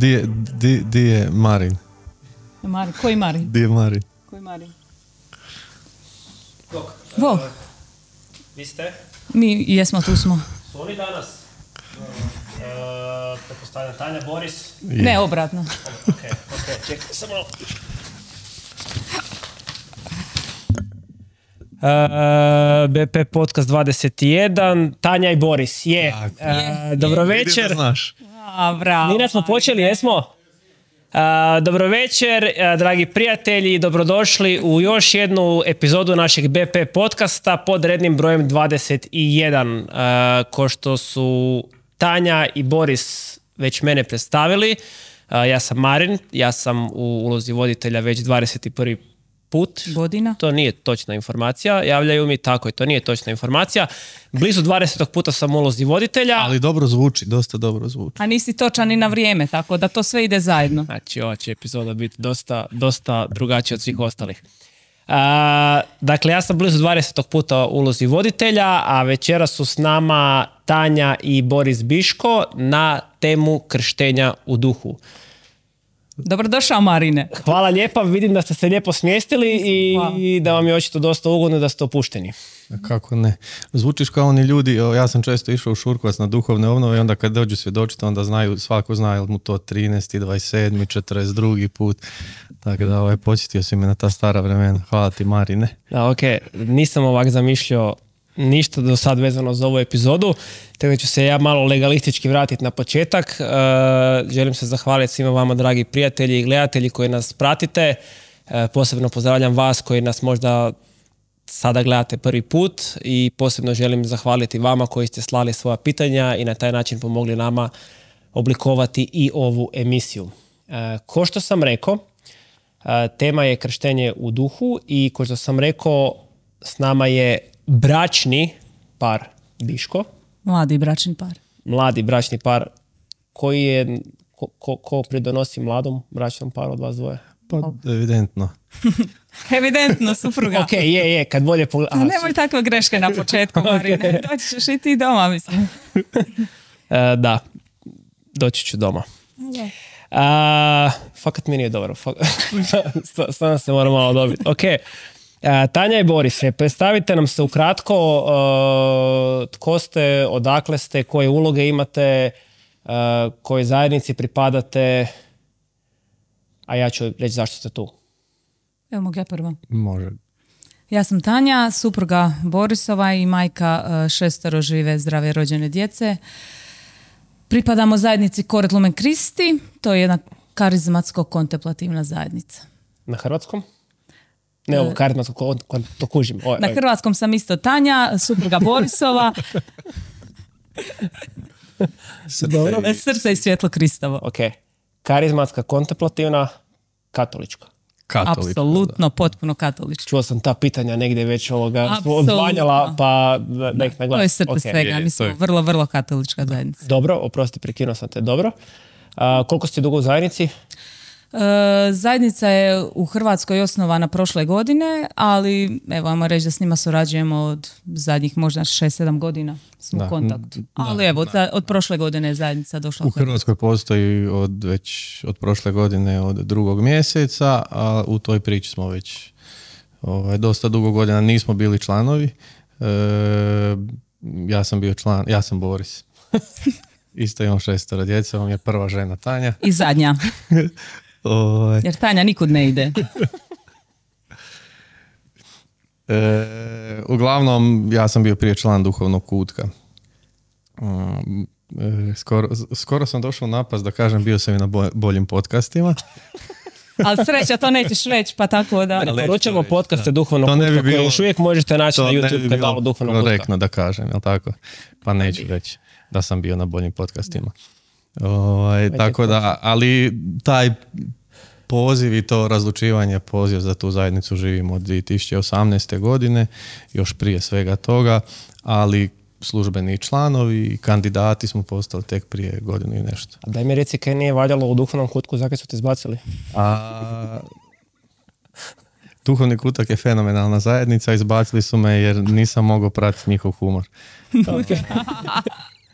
Di je Marin? Koji Marin? Di je Marin? Koji Marin? Bog. Vi ste? Mi jesmo, tu smo. Su oni danas? Pretpostavljam Tanja, Boris? Ne, obratno. Ok, čekaj, samo... BP Podcast 21, Tanja i Boris, dobro večer. Bravo. Nina smo počeli, jesmo? Dobro večer, dragi prijatelji, dobrodošli u još jednu epizodu našeg BP podcasta pod rednim brojem 21. Ko što su Tanja i Boris već mene predstavili, ja sam Marin, ja sam u ulozi voditelja već 21. put. Godina. To nije točna informacija, javljaju mi, tako je, to nije točna informacija. Blizu 20. puta sam u ulozi voditelja. Ali dobro zvuči, dosta dobro zvuči. A nisi točan ni na vrijeme, tako da to sve ide zajedno. Znači, ova će epizoda biti dosta drugačija od svih ostalih. Dakle, ja sam blizu 20. puta u ulozi voditelja, a večera su s nama Tanja i Boris Biško na temu krštenja u duhu. Dobrodošao, Marine. Hvala lijepa, vidim da ste se lijepo smjestili i da vam je očito dosta ugodno da ste opušteni. Kako ne? Zvučiš kao oni ljudi, ja sam često išao u Šurkovac na duhovne obnove i onda kad dođu svjedočiti, onda svako zna jel mu to 13. 27. 42. put. Tako da podsjetio si me na ta stara vremena. Hvala ti, Marine. Ok, nisam ovak zamišljao ništa do sad vezano za ovu epizodu, tako ću se ja malo legalistički vratiti na početak. Želim se zahvaliti svima vama, dragi prijatelji i gledatelji koji nas pratite. Posebno pozdravljam vas koji nas možda sada gledate prvi put i posebno želim zahvaliti vama koji ste slali svoja pitanja i na taj način pomogli nama oblikovati i ovu emisiju. Ko što sam rekao, tema je krštenje u duhu i ko što sam rekao, s nama je bračni par Biško. Mladi bračni par. Mladi bračni par koji je, ko pridonosi mladom bračnom paru od vas dvoje? Pa evidentno. Evidentno, supruga. Ok, je, kad bolje pogledati. Nemoj takve greške na početku, Marine. Doći ćeš i ti doma, mislim. Da, doći ću doma. Fakat mi nije dobro. Stvarno se moram malo dobiti. Ok. Tanja i Boris, predstavite nam se ukratko tko ste, odakle ste, koje uloge imate, koje zajednici pripadate, a ja ću reći zašto ste tu. Evo mogu ja prvo. Može. Ja sam Tanja, supruga Borisova i majka 6 žive zdrave rođene djece. Pripadamo zajednici Coret Lumen Christi, to je jedna karizmatsko-kontemplativna zajednica. Na hrvatskom? Ne, ovo karizmatsko, to kužim. Na hrvatskom sam isto Tanja, supruga Borisova. Srce i svjetlo Kristovo. Ok. Karizmatska, kontemplativna, katolička. Apsolutno, potpuno katolička. Čuo sam ta pitanja negdje već odvanjala, pa da ih naglasim. To je srce svega, mi smo vrlo, vrlo katolička zajednica. Dobro, oprosti, prekinuo sam te, dobro. Koliko ste dugo u zajednici? Zajednica je u Hrvatskoj osnovana prošle godine, ali evo, ajmo reći da s njima surađujemo od zadnjih možda 6-7 godina smo u kontaktu. Ali evo, od prošle godine je zajednica došla u Hrvatskoj. Postoji od prošle godine, od 2. mjeseca, a u toj priči smo već dosta dugo godina nismo bili članovi. Ja sam bio član, ja sam Boris. Isto imam 6 djece, on je prva žena Tanja. I zadnja. Jer Tanja nikud ne ide. Uglavnom, ja sam bio prije član duhovnog kutka. Skoro sam došao napast da kažem bio sam i na boljim podcastima. Ali sreća, to nećeš reći, pa tako da... Ne poručamo podcaste duhovnog kutka koje još uvijek možete naći na YouTube kanalu duhovnog kutka. Korektno da kažem, jel tako? Pa neću reći da sam bio na boljim podcastima. Tako da, ali taj poziv i to razlučivanje, poziv za tu zajednicu živimo od 2018. godine, još prije svega toga, ali službeni članovi i kandidati smo postali tek prije godinu i nešto. A daj mi reci kaj nije valjalo u duhovnom kutku, zakaj su te izbacili? Duhovni kutak je fenomenalna zajednica, izbacili su me jer nisam mogao pratiti njihov humor.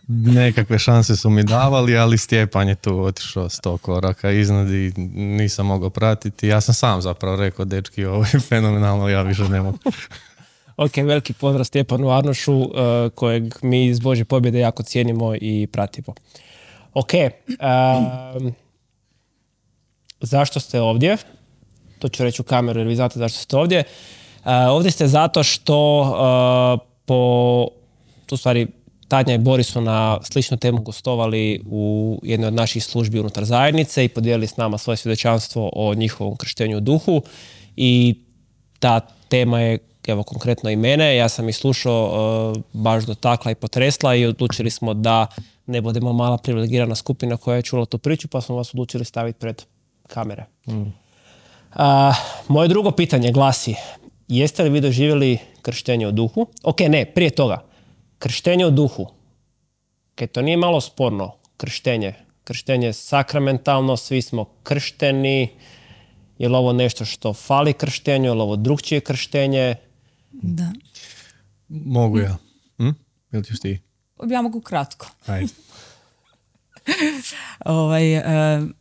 nekakve šanse su mi davali, ali Stjepan je tu otišao 100 koraka iznad i nisam mogao pratiti. Ja sam sam zapravo rekao, dečki, ovo je fenomenalno, ja više ne mogu. Ok, veliki pozdrav Stjepanu Arnošu, kojeg mi iz Božje pobjede jako cijenimo i pratimo. Ok, zašto ste ovdje? To ću reći u kameru jer vi znate zašto ste ovdje. Ovdje ste zato što u stvari Tanja i Boris su na sličnu temu gostovali u jednoj od naših službi unutar zajednice i podijelili s nama svoje svjedočanstvo o njihovom krštenju u duhu i ta tema je, evo konkretno i mene, ja sam ih slušao, baš dotakla i potresla i odlučili smo da ne budemo mala privilegirana skupina koja je čula tu priču, pa smo vas odlučili staviti pred kamere. Moje drugo pitanje glasi, jeste li vi doživjeli krštenje u duhu? Ok, ne, prije toga. Krštenje u duhu. Ok, to nije malo sporno. Krštenje je sakramentalno, svi smo kršteni. Je li ovo nešto što fali krštenju? Je li ovo drugčije krštenje? Da. Mogu ja. Ili ćeš ti? Ja mogu kratko. Ajde.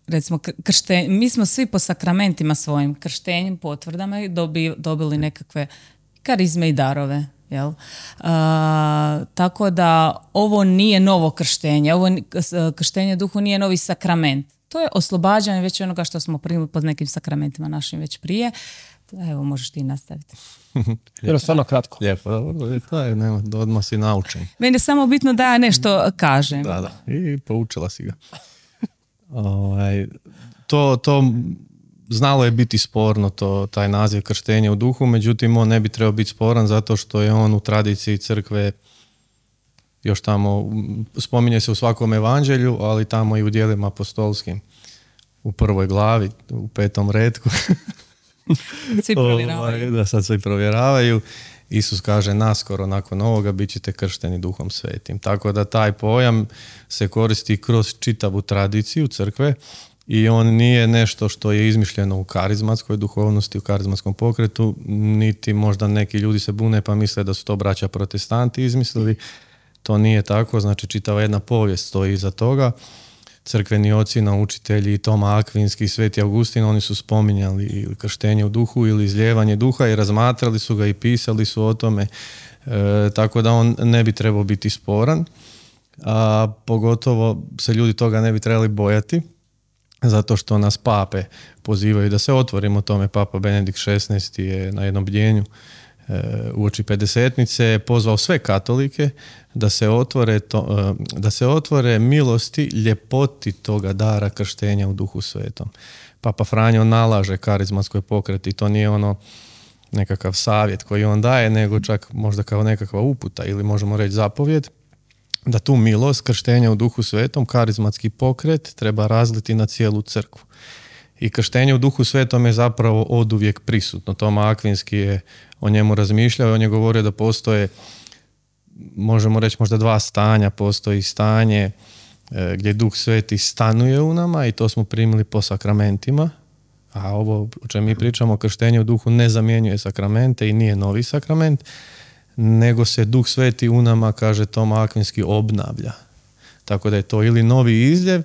Recimo, mi smo svi po sakramentima svojim krštenjem, potvrdama dobili nekakve karizme i darove. Jel? Tako da ovo nije novo krštenje, krštenje u duhu nije novi sakrament. To je oslobađanje već onoga što smo primili pod nekim sakramentima našim već prije. Evo, možeš ti nastaviti. Jer stvarno kratko. Lijepo, to je, da odmah si naučen. Meni je samo bitno da ja nešto kažem. Da, i poučila si ga. To znalo je biti sporno, taj naziv krštenja u duhu, međutim on ne bi trebao biti sporan zato što je on u tradiciji crkve još tamo, spominje se u svakom evanđelju, ali tamo i u djelima apostolskim, u 1. glavi, u 5. retku. Svi provjeravaju. Da, sad svi provjeravaju. Isus kaže, naskoro nakon ovoga bit ćete kršteni Duhom Svetim. Tako da taj pojam se koristi kroz čitavu tradiciju crkve i on nije nešto što je izmišljeno u karizmatskoj duhovnosti, u karizmatskom pokretu, niti možda neki ljudi se bune pa misle da su to braća protestanti izmislili. To nije tako, znači čitava jedna povijest stoji iza toga. Crkveni oci, naučitelji i Toma Akvinski i Sveti Augustin, oni su spominjali ili krštenje u duhu ili izljevanje duha i razmatrali su ga i pisali su o tome, tako da on ne bi trebao biti sporan, a pogotovo se ljudi toga ne bi trebali bojati, zato što nas pape pozivaju da se otvorimo tome. Papa Benedikt XVI je na jednom bdjenju uoči Pedesetnice pozvao sve katolike da se otvore milosti, ljepoti toga dara krštenja u Duhu Svetom. Papa Franjo nalaže karizmatskoj pokreti, to nije ono nekakav savjet koji on daje, nego čak možda kao nekakva uputa ili možemo reći zapovjed, da tu milost krštenja u Duhu Svetom, karizmatski pokret, treba razliti na cijelu crkvu. I krštenje u Duhu Svetom je zapravo oduvijek prisutno. Toma Akvinski je o njemu razmišljao, on je govorio da postoje, možemo reći možda dva stanja. Postoji stanje gdje Duh Sveti stanuje u nama i to smo primili po sakramentima, a ovo o čem mi pričamo, krštenje u duhu, ne zamjenjuje sakramente i nije novi sakrament, nego se Duh Sveti u nama, kaže Toma Akvinski, obnavlja. Tako da je to ili novi izljev,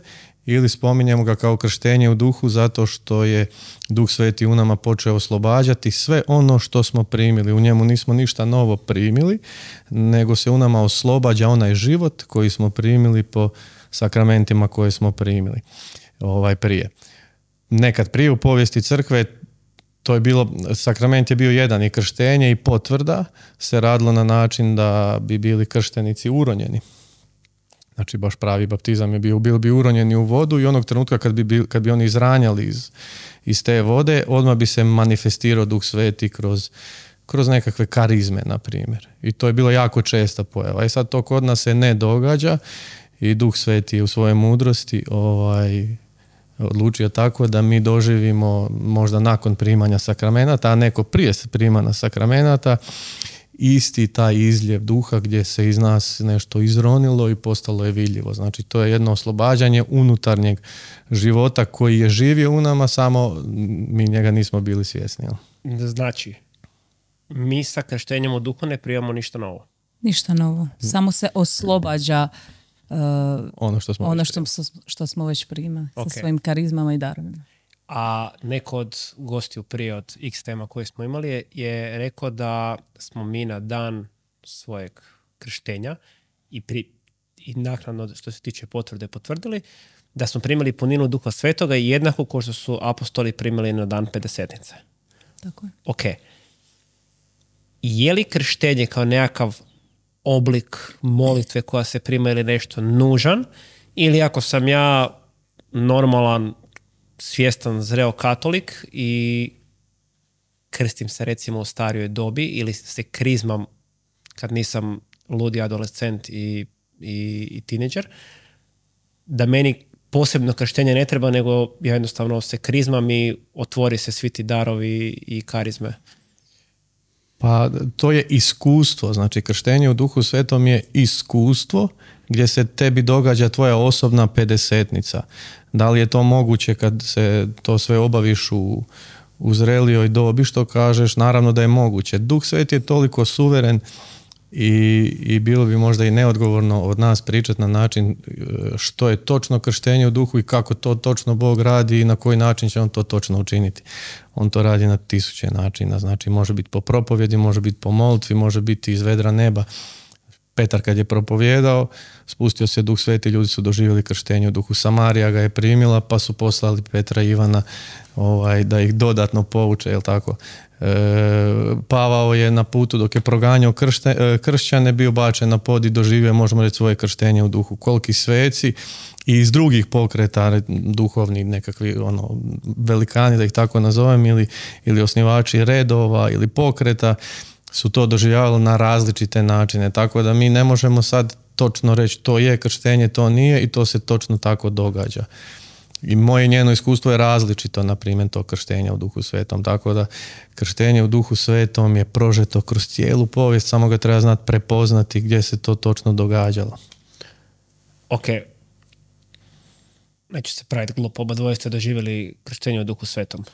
ili spominjemo ga kao krštenje u duhu zato što je Duh Sveti u nama počeo oslobađati sve ono što smo primili. U njemu nismo ništa novo primili, nego se u nama oslobađa onaj život koji smo primili po sakramentima koje smo primili prije. Nekad prije u povijesti crkve to je bilo, sakrament je bio jedan, i krštenje i potvrda se radilo na način da bi bili krštenici uronjeni. Znači baš pravi baptizam je bili bi uronjeni u vodu i onog trenutka kad bi oni izranjali iz te vode, odmah bi se manifestirao Duh Sveti kroz nekakve karizme, na primjer. I to je bilo jako česta pojava. I sad to kod nas se ne događa i Duh Sveti je u svojoj mudrosti odlučio tako da mi doživimo možda nakon primanja sakramenata, a neko prije primanja sakramenata, isti taj izljev duha gdje se iz nas nešto izronilo i postalo je vidljivo. Znači to je jedno oslobađanje unutarnjeg života koji je živio u nama, samo mi njega nismo bili svjesni. Znači, mi sa krštenjem u duhu ne primamo ništa novo. Ništa novo. Samo se oslobađa što smo već primali Okay. sa svojim karizmama i darovima. A neko od gostiju prije od X tema koje smo imali je rekao da smo mi na dan svojeg krštenja i naknadno što se tiče potvrde potvrdili da smo primili puninu Duha Svetoga i jednako kao što su apostoli primili na dan Pedesetnice. Tako je. Ok. Je li krštenje kao nekakav oblik molitve koja se prima ili nešto nužan, ili ako sam ja normalan, svjestan, zreo katolik i krstim se recimo u starijoj dobi ili se krizmam kad nisam ludi adolescent i tineđer, da meni posebno krštenje ne treba, nego ja jednostavno se krizmam i otvori se svi ti darovi i karizme. Pa to je iskustvo, znači krštenje u Duhu Svetom je iskustvo gdje se tebi događa tvoja osobna pedesetnica. Da li je to moguće kad se to sve obaviš u zrelijoj dobi, što kažeš, naravno da je moguće. Duh Svet je toliko suveren i bilo bi možda i neodgovorno od nas pričati na način što je točno krštenje u duhu i kako to točno Bog radi i na koji način će on to točno učiniti. On to radi na 1000 načina, znači može biti po propovjedi, može biti po molitvi, može biti iz vedra neba. Petar kad je propovjedao, spustio se Duh Sveti, ljudi su doživjeli krštenje u duhu. Samarija ga je primila, pa su poslali Petra i Ivana da ih dodatno pouče, jel tako? Pavao je na putu dok je proganjao kršćane, bio bačen na pod i doživio, možemo reći, svoje krštenje u duhu. Koliki sveci i iz drugih pokreta, duhovni nekakvi velikani, da ih tako nazovem, ili osnivači redova ili pokreta, su to doživljavali na različite načine, tako da mi ne možemo sad točno reći to je krštenje, to nije i to se točno tako događa. I moje njeno iskustvo je različito, na primjer, to krštenje u Duhu Svetom, tako da krštenje u Duhu Svetom je prožeto kroz cijelu povijest, samo ga treba znati prepoznati gdje se to točno događalo. Ok, neću se praviti glupo, oba dvoje ste doživjeli krštenje u Duhu Svetom.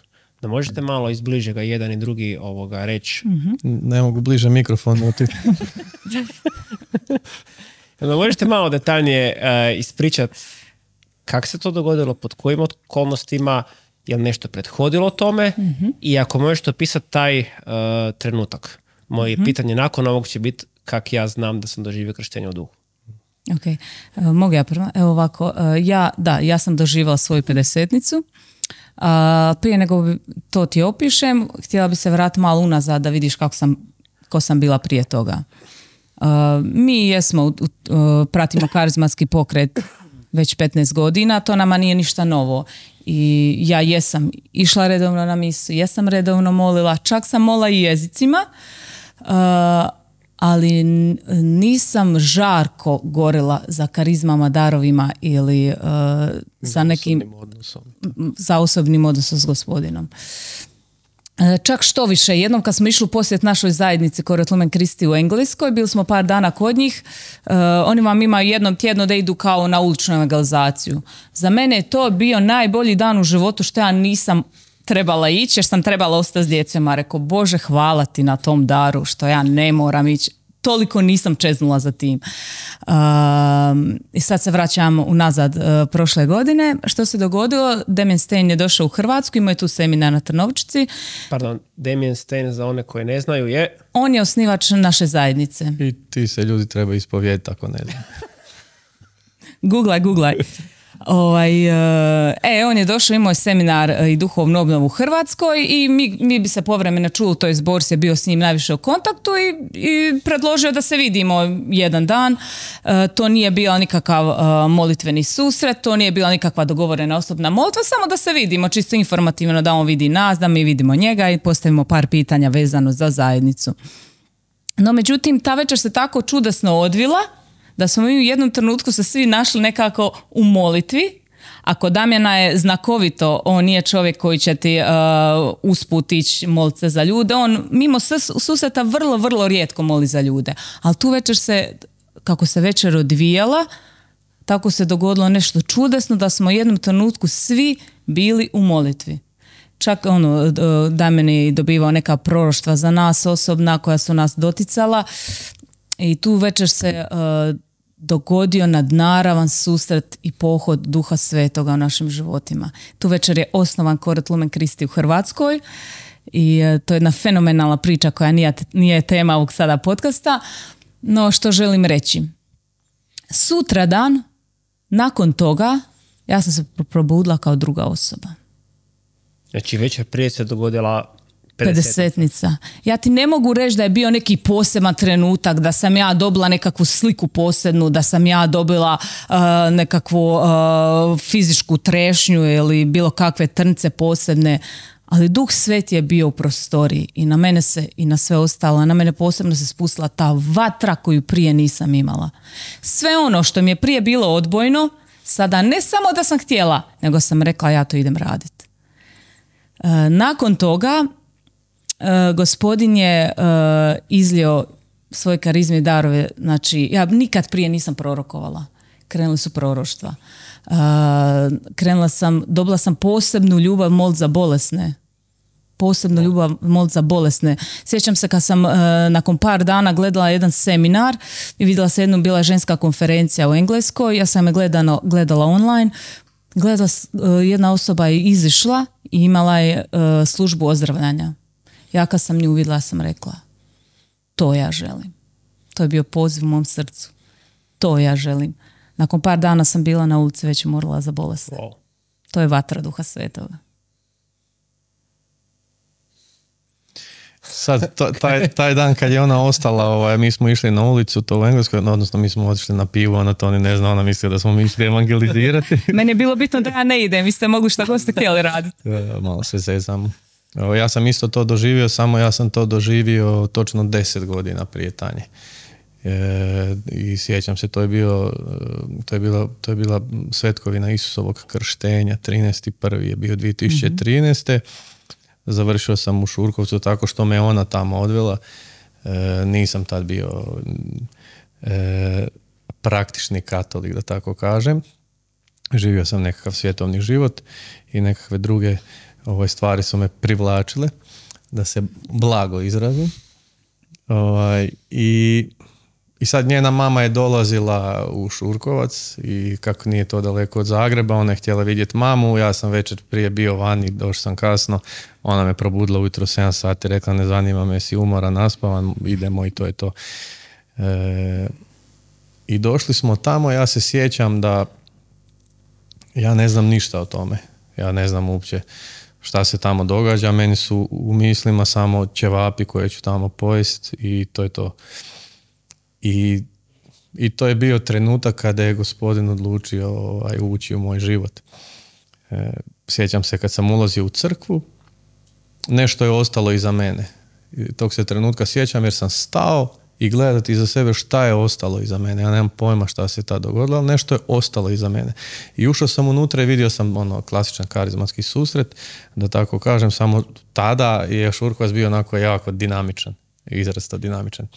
Da možete malo izbliže ga jedan i drugi reći? Ne mogu bliže mikrofon. Da možete malo detaljnije ispričati kako se to dogodilo, pod kojim okolnostima, je li nešto prethodilo tome i ako možete opisati taj trenutak. Moje pitanje nakon ovog će biti kako ja znam da sam doživio krštenje u duhu. Ok, mogu ja prvo? Evo ovako, ja sam doživjela svoju pedesetnicu. Prije nego to ti opišem, htjela bi se vratiti malo unazad da vidiš ko sam bila prije toga. Mi pratimo karizmatski pokret već 15 godina, to nama nije ništa novo. I ja jesam išla redovno na misu, jesam redovno molila, čak sam molila i jezicima, ali nisam žarko gorila za karizmama, darovima ili za nekim za osobnim odnosom s Gospodinom. Čak što više, jednom kad smo išli u posjet našoj zajednici Coret Lumen Christi u Engleskoj, bili smo par dana kod njih, oni vam imaju jednom tjedno da idu kao na uličnu evangelizaciju. Za mene je to bio najbolji dan u životu što ja nisam trebala ići jer sam trebala ostati s djecom, a rekao, Bože, hvala ti na tom daru što ja ne moram ići. Toliko nisam čeznula za tim. I sad se vraćam unazad prošle godine. Što se dogodilo? Damien Stein je došao u Hrvatsku, imao je tu seminar na Trnovčici. Pardon, Damien Stein, za one koje ne znaju, je? On je osnivač naše zajednice. I ti se ljudi treba ispovjediti ako ne znam. Googlaj. On je došao, imao je seminar i duhovnu obnovu u Hrvatskoj i mi bi se povremeno čuli, to je Boris je bio s njim najviše u kontaktu i predložio da se vidimo jedan dan. To nije bio nikakav molitveni susret, to nije bila nikakva dogovorena osobna molitva, samo da se vidimo, čisto informativno, da on vidi nas, da mi vidimo njega i postavimo par pitanja vezano za zajednicu. No, međutim, ta večer se tako čudesno odvila da smo mi u jednom trenutku se svi našli nekako u molitvi. Ako Damjana je znakovito, on nije čovjek koji će ti usput ići moliti se za ljude, on mimo susreta vrlo, vrlo rijetko moli za ljude. Ali tu večer kako se večer odvijala, tako se dogodilo nešto čudesno da smo u jednom trenutku svi bili u molitvi. Čak Damjan je dobivao neka proroštva za nas osobna koja su nas doticala i tu večer se dogodio nadnaravan susret i pohod Duha Svetoga u našim životima. Tu večer je osnovan Coret Lumen Christi u Hrvatskoj i to je jedna fenomenalna priča koja nije tema ovog sada podcasta. No što želim reći? Sutradan, nakon toga, ja sam se probudila kao druga osoba. Znači večer prije se dogodila 50-nica. Ja ti ne mogu reći da je bio neki poseban trenutak, da sam ja dobila nekakvu sliku posebnu, da sam ja dobila nekakvu fizičku trešnju ili bilo kakve trnce posebne, ali Duh Sveti je bio u prostoriji i na mene se i na sve ostalo, na mene posebno se spustila ta vatra koju prije nisam imala. Sve ono što mi je prije bilo odbojno, sada ne samo da sam htjela, nego sam rekla ja to idem raditi. Nakon toga Gospodin je izlio svoje karizme i darove. Znači, ja nikad prije nisam prorokovala. Krenuli su proroštva. Dobila sam posebnu ljubav molit za bolesne. Posebnu ljubav molit za bolesne. Sjećam se kad sam nakon par dana gledala jedan seminar i vidjela se bila ženska konferencija u Engleskoj. Ja sam je gledala online. Jedna osoba je izišla i imala je službu ozdravljanja. Ja kad sam nju vidjela sam rekla, to ja želim. To je bio poziv u mom srcu. To ja želim. Nakon par dana sam bila na ulici, već je morala za bolest. Wow. To je vatra Duha Svetoga. Sad, taj dan kad je ona ostala, mi smo išli na ulicu, to u Engleskoj, odnosno mi smo otišli na pivu, ona to ni ne zna, ona mislila da smo mi išli evangelizirati. Meni je bilo bitno da ja ne idem, vi ste mogli šta god ste htjeli raditi. Malo se zezamo. Ja sam isto to doživio, samo ja sam to doživio točno 10 godina prije Tanje. I sjećam se, to je bila svetkovina Isusovog krštenja, 13.1. je bio 2013. Završio sam u Šurkovcu tako što me ona tamo odvela. Nisam tad bio praktični katolik, da tako kažem. Živio sam nekakav svjetovni život i nekakve druge stvari su me privlačile, da se blago izrazim. I sad njena mama je dolazila u Šurkovac i kako nije to daleko od Zagreba, ona je htjela vidjeti mamu, ja sam večer prije bio vani, došao sam kasno, ona me probudila ujutro 7 sati, rekla ne zanima me, si umoran, naspavan, idemo i to je to. I došli smo tamo, ja se sjećam da ja ne znam ništa o tome, ja ne znam uopće šta se tamo događa, meni su u mislima samo ćevapi koje ću tamo pojesti i to je to. I to je bio trenutak kada je Gospodin odlučio ući u moj život. Sjećam se kad sam ulazio u crkvu, nešto je ostalo iza mene. Tog se trenutka sjećam jer sam stao i gledati iza sebe šta je ostalo iza mene. Ja nemam pojma šta se tad dogodilo, ali nešto je ostalo iza mene. I ušao sam unutra i vidio sam klasičan karizmatski susret, da tako kažem, samo tada je Šurkovac bio onako jako dinamičan, izrazito dinamičan.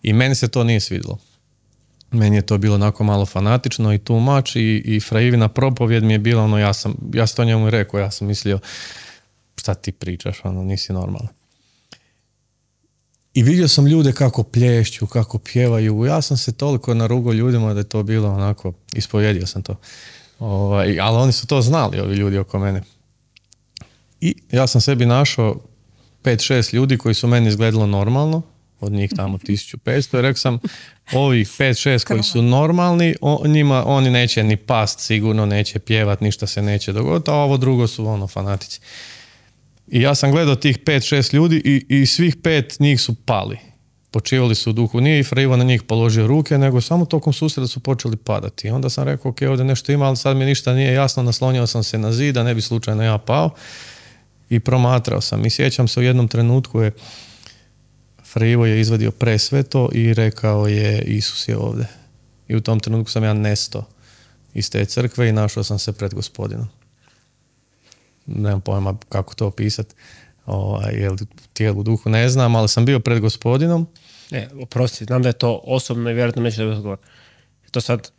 I meni se to nije svidjelo. Meni je to bilo onako malo fanatično i tumač i Fraivina propovjed mi je bila, ja sam to njemu rekao, ja sam mislio šta ti pričaš, nisi normalan. I vidio sam ljude kako plješću, kako pjevaju, ja sam se toliko narugao ljudima da je to bilo onako, ispovjedio sam to. Ali oni su to znali, ovi ljudi oko mene. I ja sam sebi našao 5-6 ljudi koji su meni izgledalo normalno, od njih tamo 1500 i rekao sam, ovih 5-6 koji su normalni, oni neće ni past sigurno, neće pjevat, ništa se neće dogoditi, a ovo drugo su fanatici. I ja sam gledao tih 5-6 ljudi i svih 5 njih su pali. Počivali su u duhu. Nije i Fraivo na njih položio ruke, nego samo tokom susreta su počeli padati. I onda sam rekao, ok, ovdje nešto ima, ali sad mi ništa nije jasno, naslonio sam se na zid, da ne bi slučajno ja pao. I promatrao sam. I sjećam se u jednom trenutku Fraivo je izvadio presveto i rekao je Isus je ovdje. I u tom trenutku sam ja nestao iz te crkve i našao sam se pred Gospodinom. Nemam pojma kako to opisati, jer tijelu duhu ne znam, ali sam bio pred Gospodinom. Oprosti, znam da je to osobno i vjerojatno neće da odgovor. Je to sad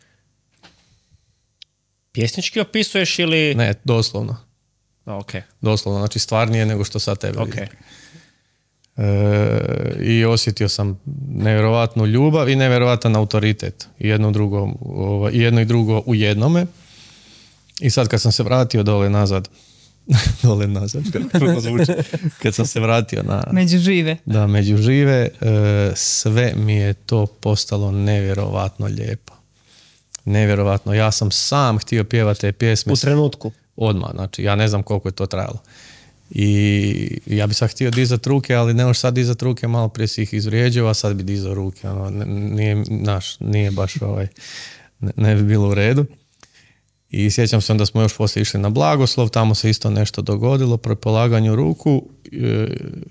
pjesnički opisuješ ili... Ne, doslovno. Okay. Doslovno, znači stvarnije nego što sad tebe vidim. i osjetio sam nevjerovatnu ljubav i nevjerovatan autoritet. I jedno i drugo u jednome. I sad kad sam se vratio dole nazad, kako zvuči, kad sam se vratio među žive, sve mi je to postalo nevjerovatno lijepo. Nevjerovatno. Ja sam sam htio pjevati te pjesme. U trenutku? Odmah, znači ja ne znam koliko je to trajalo. I ja bi sad htio dizat ruke, ali ne možeš sad dizat ruke, malo prije si ih izvrijeđio, a sad bi dizao ruke. Nije baš ne bi bilo u redu. I sjećam se da smo još poslije išli na blagoslov, tamo se isto nešto dogodilo, pri polaganju ruku,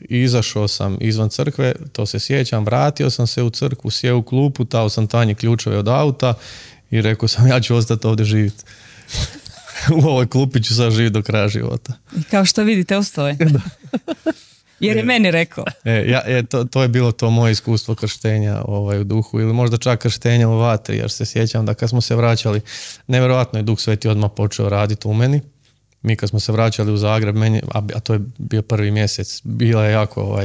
izašao sam izvan crkve, to se sjećam, vratio sam se u crkvu, sjeo u klupu, dao sam Tanji ključeve od auta i rekao sam ja ću ostati ovdje živjeti. U ovoj klupi ću sad živjeti do kraja života. I kao što vidite, ostao je. Jer je meni rekao. To je bilo to moje iskustvo krštenja u duhu ili možda čak krštenja u vatri, jer se sjećam da kad smo se vraćali, nevjerojatno je Duh Sveti odmah počeo raditi u meni. Mi kad smo se vraćali u Zagreb, a to je bio prvi mjesec, bila je jako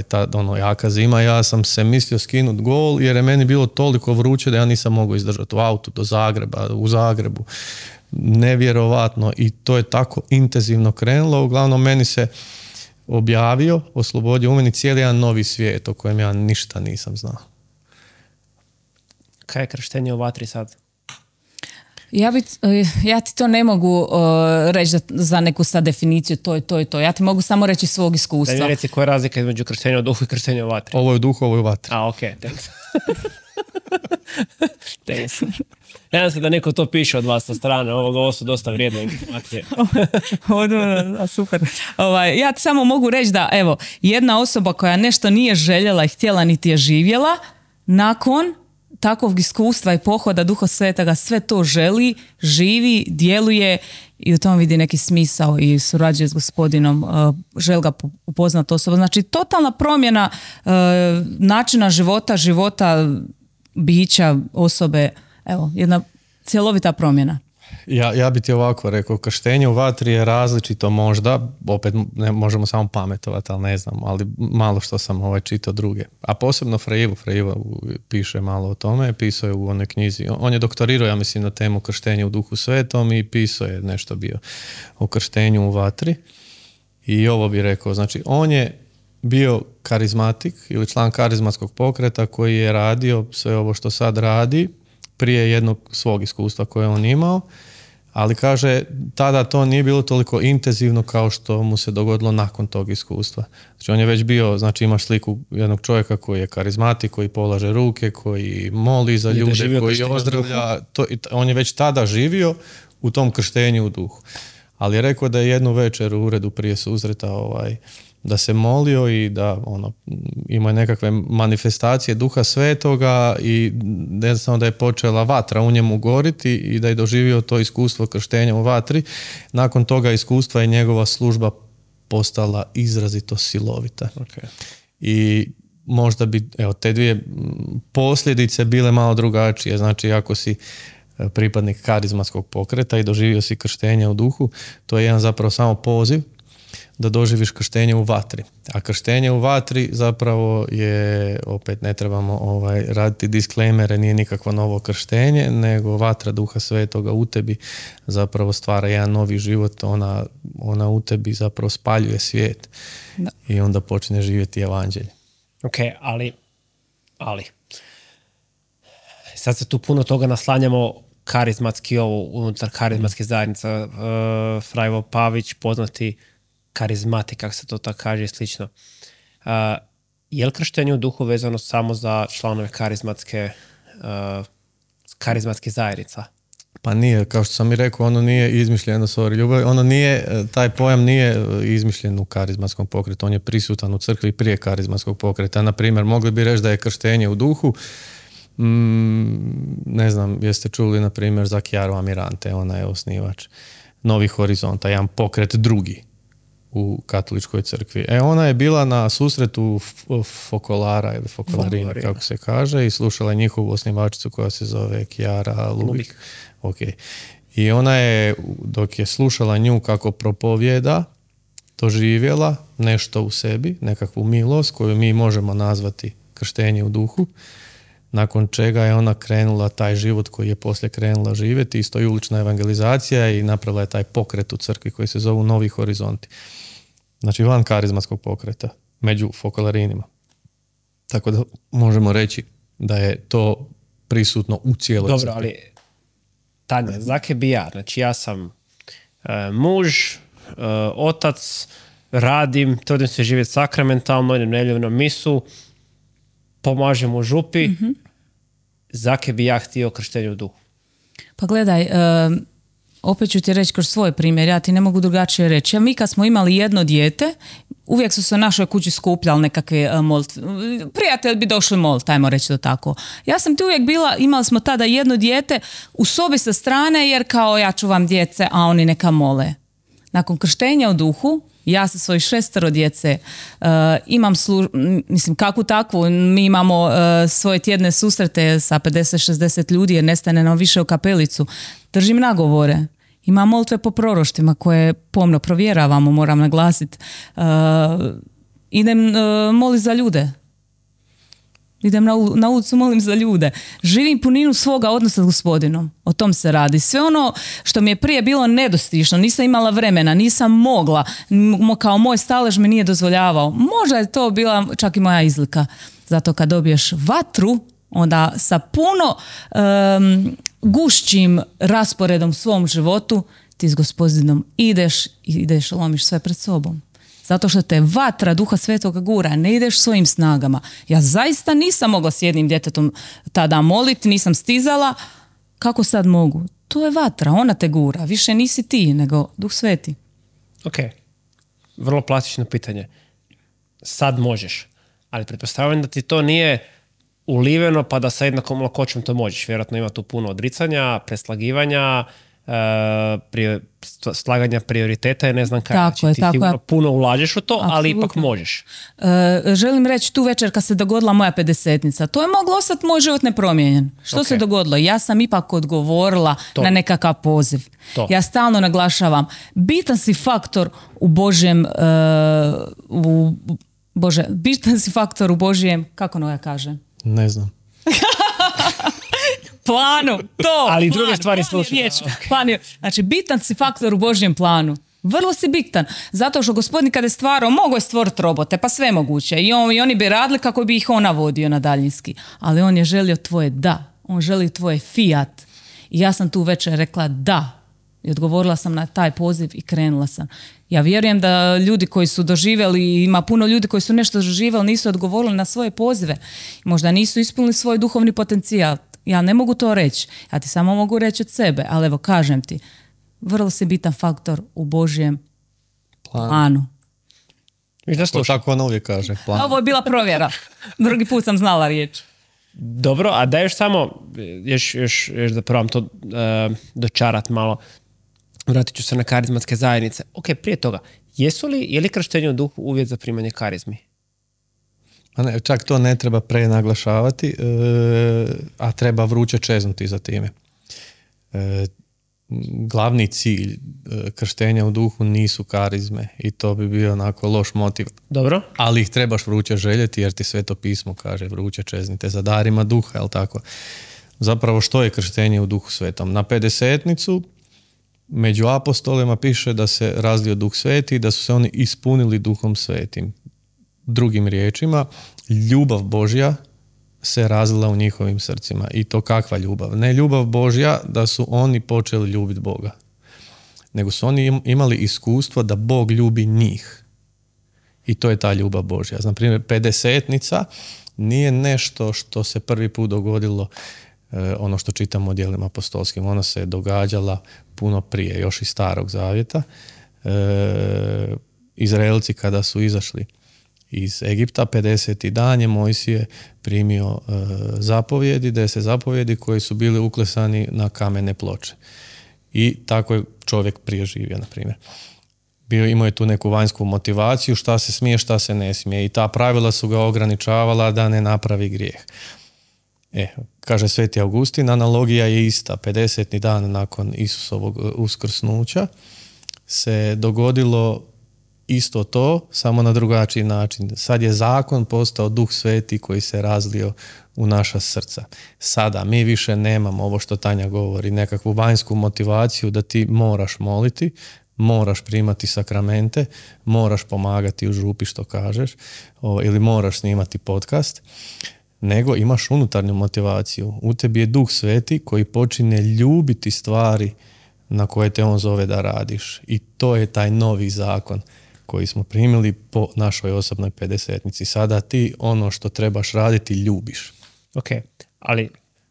jaka zima, ja sam se mislio skinuti gol jer je meni bilo toliko vruće da ja nisam mogao izdržati u autu do Zagreba, u Zagrebu. Nevjerovatno i to je tako intenzivno krenulo. Uglavnom meni se objavio, oslobodio u meni cijeli jedan novi svijet o kojem ja ništa nisam znao. Kaj je krštenje u vatri sad? Ja ti to ne mogu reći za neku sad definiciju, to je to. Ja ti mogu samo reći svog iskustva. Da mi reci koja je razlika između krštenja u duhu i krštenja u vatri? Ovo je u duhu, ovo je u vatri. A, okej. Nadam se da neko to piše od vas sa strane, ovo su dosta vrijedne informacije. Super. Ja ti samo mogu reći da jedna osoba koja nešto nije željela i htjela niti je živjela, nakon takvog iskustva i pohoda Duha Svetoga sve to želi, živi, djeluje i u tom vidi neki smisao i surađuje s Gospodinom, želi ga upoznati osobu. Znači totalna promjena načina života, bića, osobe, jedna cjelovita promjena. Ja bi ti ovako rekao, krštenje u vatri je različito možda, opet ne možemo samo pametovati, ali ne znam, ali malo što sam čitao druge. A posebno Fraivo piše malo o tome, pisao je u onoj knjizi. On je doktorirao, ja mislim, na temu krštenja u Duhu Svetom i pisao je nešto bio o krštenju u vatri. I ovo bi rekao, znači on je bio karizmatik ili član karizmatskog pokreta koji je radio sve ovo što sad radi prije jednog svog iskustva koje on imao, ali kaže tada to nije bilo toliko intenzivno kao što mu se dogodilo nakon tog iskustva. Znači on je već bio, znači imaš sliku jednog čovjeka koji je karizmatik, koji polaže ruke, koji moli za ljude, koji ozdravlja, on je već tada živio u tom krštenju u duhu. Ali je rekao da je jednu večer u uredu prije susreta da se molio i da ima nekakve manifestacije Duha Svetoga i jednostavno da je počela vatra u njemu goriti i da je doživio to iskustvo krštenja u vatri. Nakon toga iskustva je njegova služba postala izrazito silovita. Okay. I možda bi te dvije posljedice bile malo drugačije. Znači ako si pripadnik karizmatskog pokreta i doživio si krštenje u duhu, to je jedan zapravo samo poziv da doživiš krštenje u vatri. A krštenje u vatri zapravo je, opet ne trebamo raditi disklejmere, nije nikakvo novo krštenje, nego vatra Duha Svetoga u tebi zapravo stvara jedan novi život, ona u tebi zapravo spaljuje svijet. Da. I onda počne živjeti evanđelje. Ok, ali sad se tu puno toga naslanjamo karizmatski unutar karizmatske zajednice. Fraivo Pavić, poznati karizmatik, kako se to tako kaže, slično. Je li krštenje u duhu vezano samo za članove karizmatske zajednica? Pa nije, kao što sam i rekao, ono nije izmišljeno, taj pojam nije izmišljen u karizmatskom pokretu, on je prisutan u crkvi prije karizmatskog pokreta. Na primjer, mogli bi reći da je krštenje u duhu, ne znam, jeste čuli na primjer za Chiaru Amirante, ona je osnivač Novih horizonta, jedan pokret drugi u katoličkoj crkvi. Ona je bila na susretu Fokolara ili Fokolarina, kako se kaže, i slušala njihovu osnivačicu koja se zove Chiara Lubik. Okay. I ona je, dok je slušala nju kako propovjeda, doživjela nešto u sebi, nekakvu milost koju mi možemo nazvati krštenje u duhu, nakon čega je ona krenula taj život koji je poslije krenula živjeti, isto i ulična evangelizacija i napravila je taj pokret u crkvi koji se zovu Novi horizonti. Znači van karizmatskog pokreta, među fokolerinima. Tako da možemo reći da je to prisutno u cijeloj crkvi. Dobro, ali Tanja, zake bi ja, znači ja sam muž, otac, radim, trudim se živjeti sakramentalno, idem nedjeljom na misu, pomažem u župi, zake bi ja htio krštenje u duhu? Pa gledaj, opet ću ti reći kroz svoj primjer, ja ti ne mogu drugačije reći. Mi kad smo imali jedno dijete, uvijek su se u našoj kući skupljali nekakve molitve. Prijatelji bi došli moliti, ajmo reći to tako. Ja sam ti uvijek bila, imali smo tada jedno dijete u sobi sa strane, jer kao ja čuvam djece, a oni neka mole. Nakon krštenja u duhu, ja sa svojih 6 djece imam mislim kakvu takvu, mi imamo svoje tjedne susrete sa 50-60 ljudi jer nestane nam više u kapelicu. Držim nagovore. Imam molitve po proroštvima koje pomno provjeravamo, moram naglasiti. Idem moliti za ljude. Idem na ulicu, molim za ljude. Živim puninu svoga odnosa s Gospodinom. O tom se radi. Sve ono što mi je prije bilo nedostižno, nisam imala vremena, nisam mogla, kao moj stalež mi nije dozvoljavao. Možda je to bila čak i moja izlika. Zato kad dobiješ vatru, onda sa puno gušćim rasporedom u svom životu ti s Gospodinom ideš, lomiš sve pred sobom. Zato što te vatra Duha Svetoga gura, ne ideš svojim snagama. Ja zaista nisam mogla s jednim djetetom tada moliti, nisam stizala. Kako sad mogu? To je vatra, ona te gura. Više nisi ti, nego Duh Sveti. Ok, vrlo plastično pitanje. Sad možeš, ali pretpostavljam da ti to nije uliveno pa da sa jednakom lakoćom to možeš. Vjerojatno ima tu puno odricanja, preslagivanja, slaganja prioriteta i ne znam kako. Znači, ti puno ulažeš u to, absolutno. Ali ipak možeš. Želim reći tu večer kad se dogodila moja 50-nica, to je moglo ostati moj život nepromijenjen. Što se dogodilo? Ja sam ipak odgovorila na nekakav poziv. Ja stalno naglašavam, bitan si faktor u Božjem bitan si faktor u Božjem, kako Noja kaže? Ne znam. Planu, to. Ali druge stvari slušaju. Znači, bitan si faktor u Božjem planu. Vrlo si bitan. Zato što Gospodin kada je stvarao, mogao je stvoriti robote, pa sve moguće. I oni bi radili kako bi ih on navodio na daljinski. Ali on je želio tvoje da. On želi tvoje fiat. I ja sam tu večer rekla da. I odgovorila sam na taj poziv i krenula sam. Ja vjerujem da ljudi koji su doživjeli, ima puno ljudi koji su nešto doživjeli, nisu odgovorili na svoje pozive. Možda nisu ispunili svoj duhovni potencijal. Ja ne mogu to reći. Ja ti samo mogu reći od sebe. Ali evo, kažem ti, vrlo si bitan faktor u Božjem planu. To tako on uvijek kaže. Plan. Ovo je bila provjera. Drugi put sam znala riječ. Dobro, a da još samo, još da probam to dočarat malo, vratit ću se na karizmatske zajednice. Ok, prije toga, je li krštenje u duhu uvjet za primanje karizmi? Ne, čak to ne treba prenaglašavati, a treba vruće čeznuti za time. Glavni cilj krštenja u duhu nisu karizme i to bi bio onako loš motiv. Dobro. Ali ih trebaš vruće željeti jer ti Sveto pismo kaže vruće čeznite za darima duha, jel tako? Zapravo što je krštenje u duhu svetom? Na 50-nicu među apostolima piše da se razlio Duh Sveti i da su se oni ispunili Duhom Svetim. Drugim riječima, ljubav Božja se razlila u njihovim srcima. I to kakva ljubav? Ne ljubav Božja da su oni počeli ljubiti Boga, nego su oni imali iskustvo da Bog ljubi njih. I to je ta ljubav Božja. Na primjer, 50-nica nije nešto što se prvi put dogodilo, ono što čitamo o djelima apostolskim. Ona se događala puno prije, još iz Starog zavjeta. Izraelci kada su izašli iz Egipta, 50. dan je Mojsije primio zapovjedi, 10 zapovjedi koji su bili uklesani na kamene ploče. I tako je čovjek prije živio, na primjer. Imao je tu neku vanjsku motivaciju, šta se smije, šta se ne smije. I ta pravila su ga ograničavala da ne napravi grijeh. Kaže Sveti Augustin, analogija je ista. 50. dan nakon Isusovog uskrsnuća se dogodilo isto to, samo na drugačiji način. Sad je zakon postao Duh Sveti koji se razlio u naša srca. Sada mi više nemamo ovo što Tanja govori, nekakvu vanjsku motivaciju da ti moraš moliti, moraš primati sakramente, moraš pomagati u župi što kažeš, ili moraš snimati podcast, nego imaš unutarnju motivaciju. U tebi je Duh Sveti koji počine ljubiti stvari na koje te on zove da radiš. I to je taj novi zakon koji smo primili po našoj osobnoj 50-nici. Sada ti ono što trebaš raditi ljubiš. Ok, ali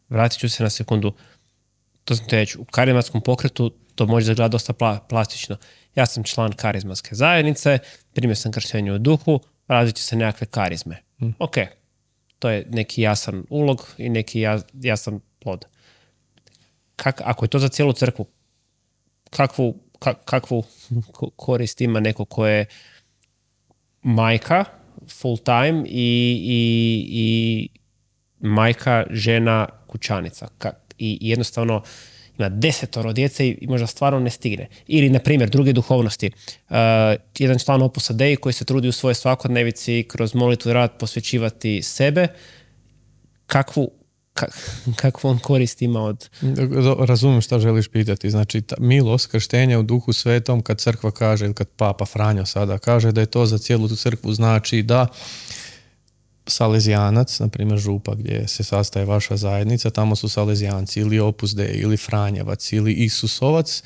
vratit ću se na sekundu. To sam te reći, u karizmatskom pokretu to može izgledati dosta plastično. Ja sam član karizmatske zajednice, primio sam krštenje u duhu, razvit će se nekakve karizme. Ok, to je neki jasan ulog i neki jasan plod. Ako je to za cijelu crkvu, kakvu korist ima neko ko je majka full time i majka, žena, kućanica i jednostavno ima 10 djece i možda stvarno ne stigne. Ili, na primjer, druge duhovnosti. Jedan član Opusa Dei koji se trudi u svojoj svakodnevici kroz molitvu i rad posvećivati sebe, kakvu on korist ima od... Razumijem šta želiš pitati. Znači, milost, krštenje u Duhu Svetom, kad crkva kaže, ili kad Papa Franjo sada kaže da je to za cijelu tu crkvu, znači da Salezijanac, na primjer župa gdje se sastaje vaša zajednica, tamo su Salezijanci ili Opus Dei ili Franjevac ili Isusovac,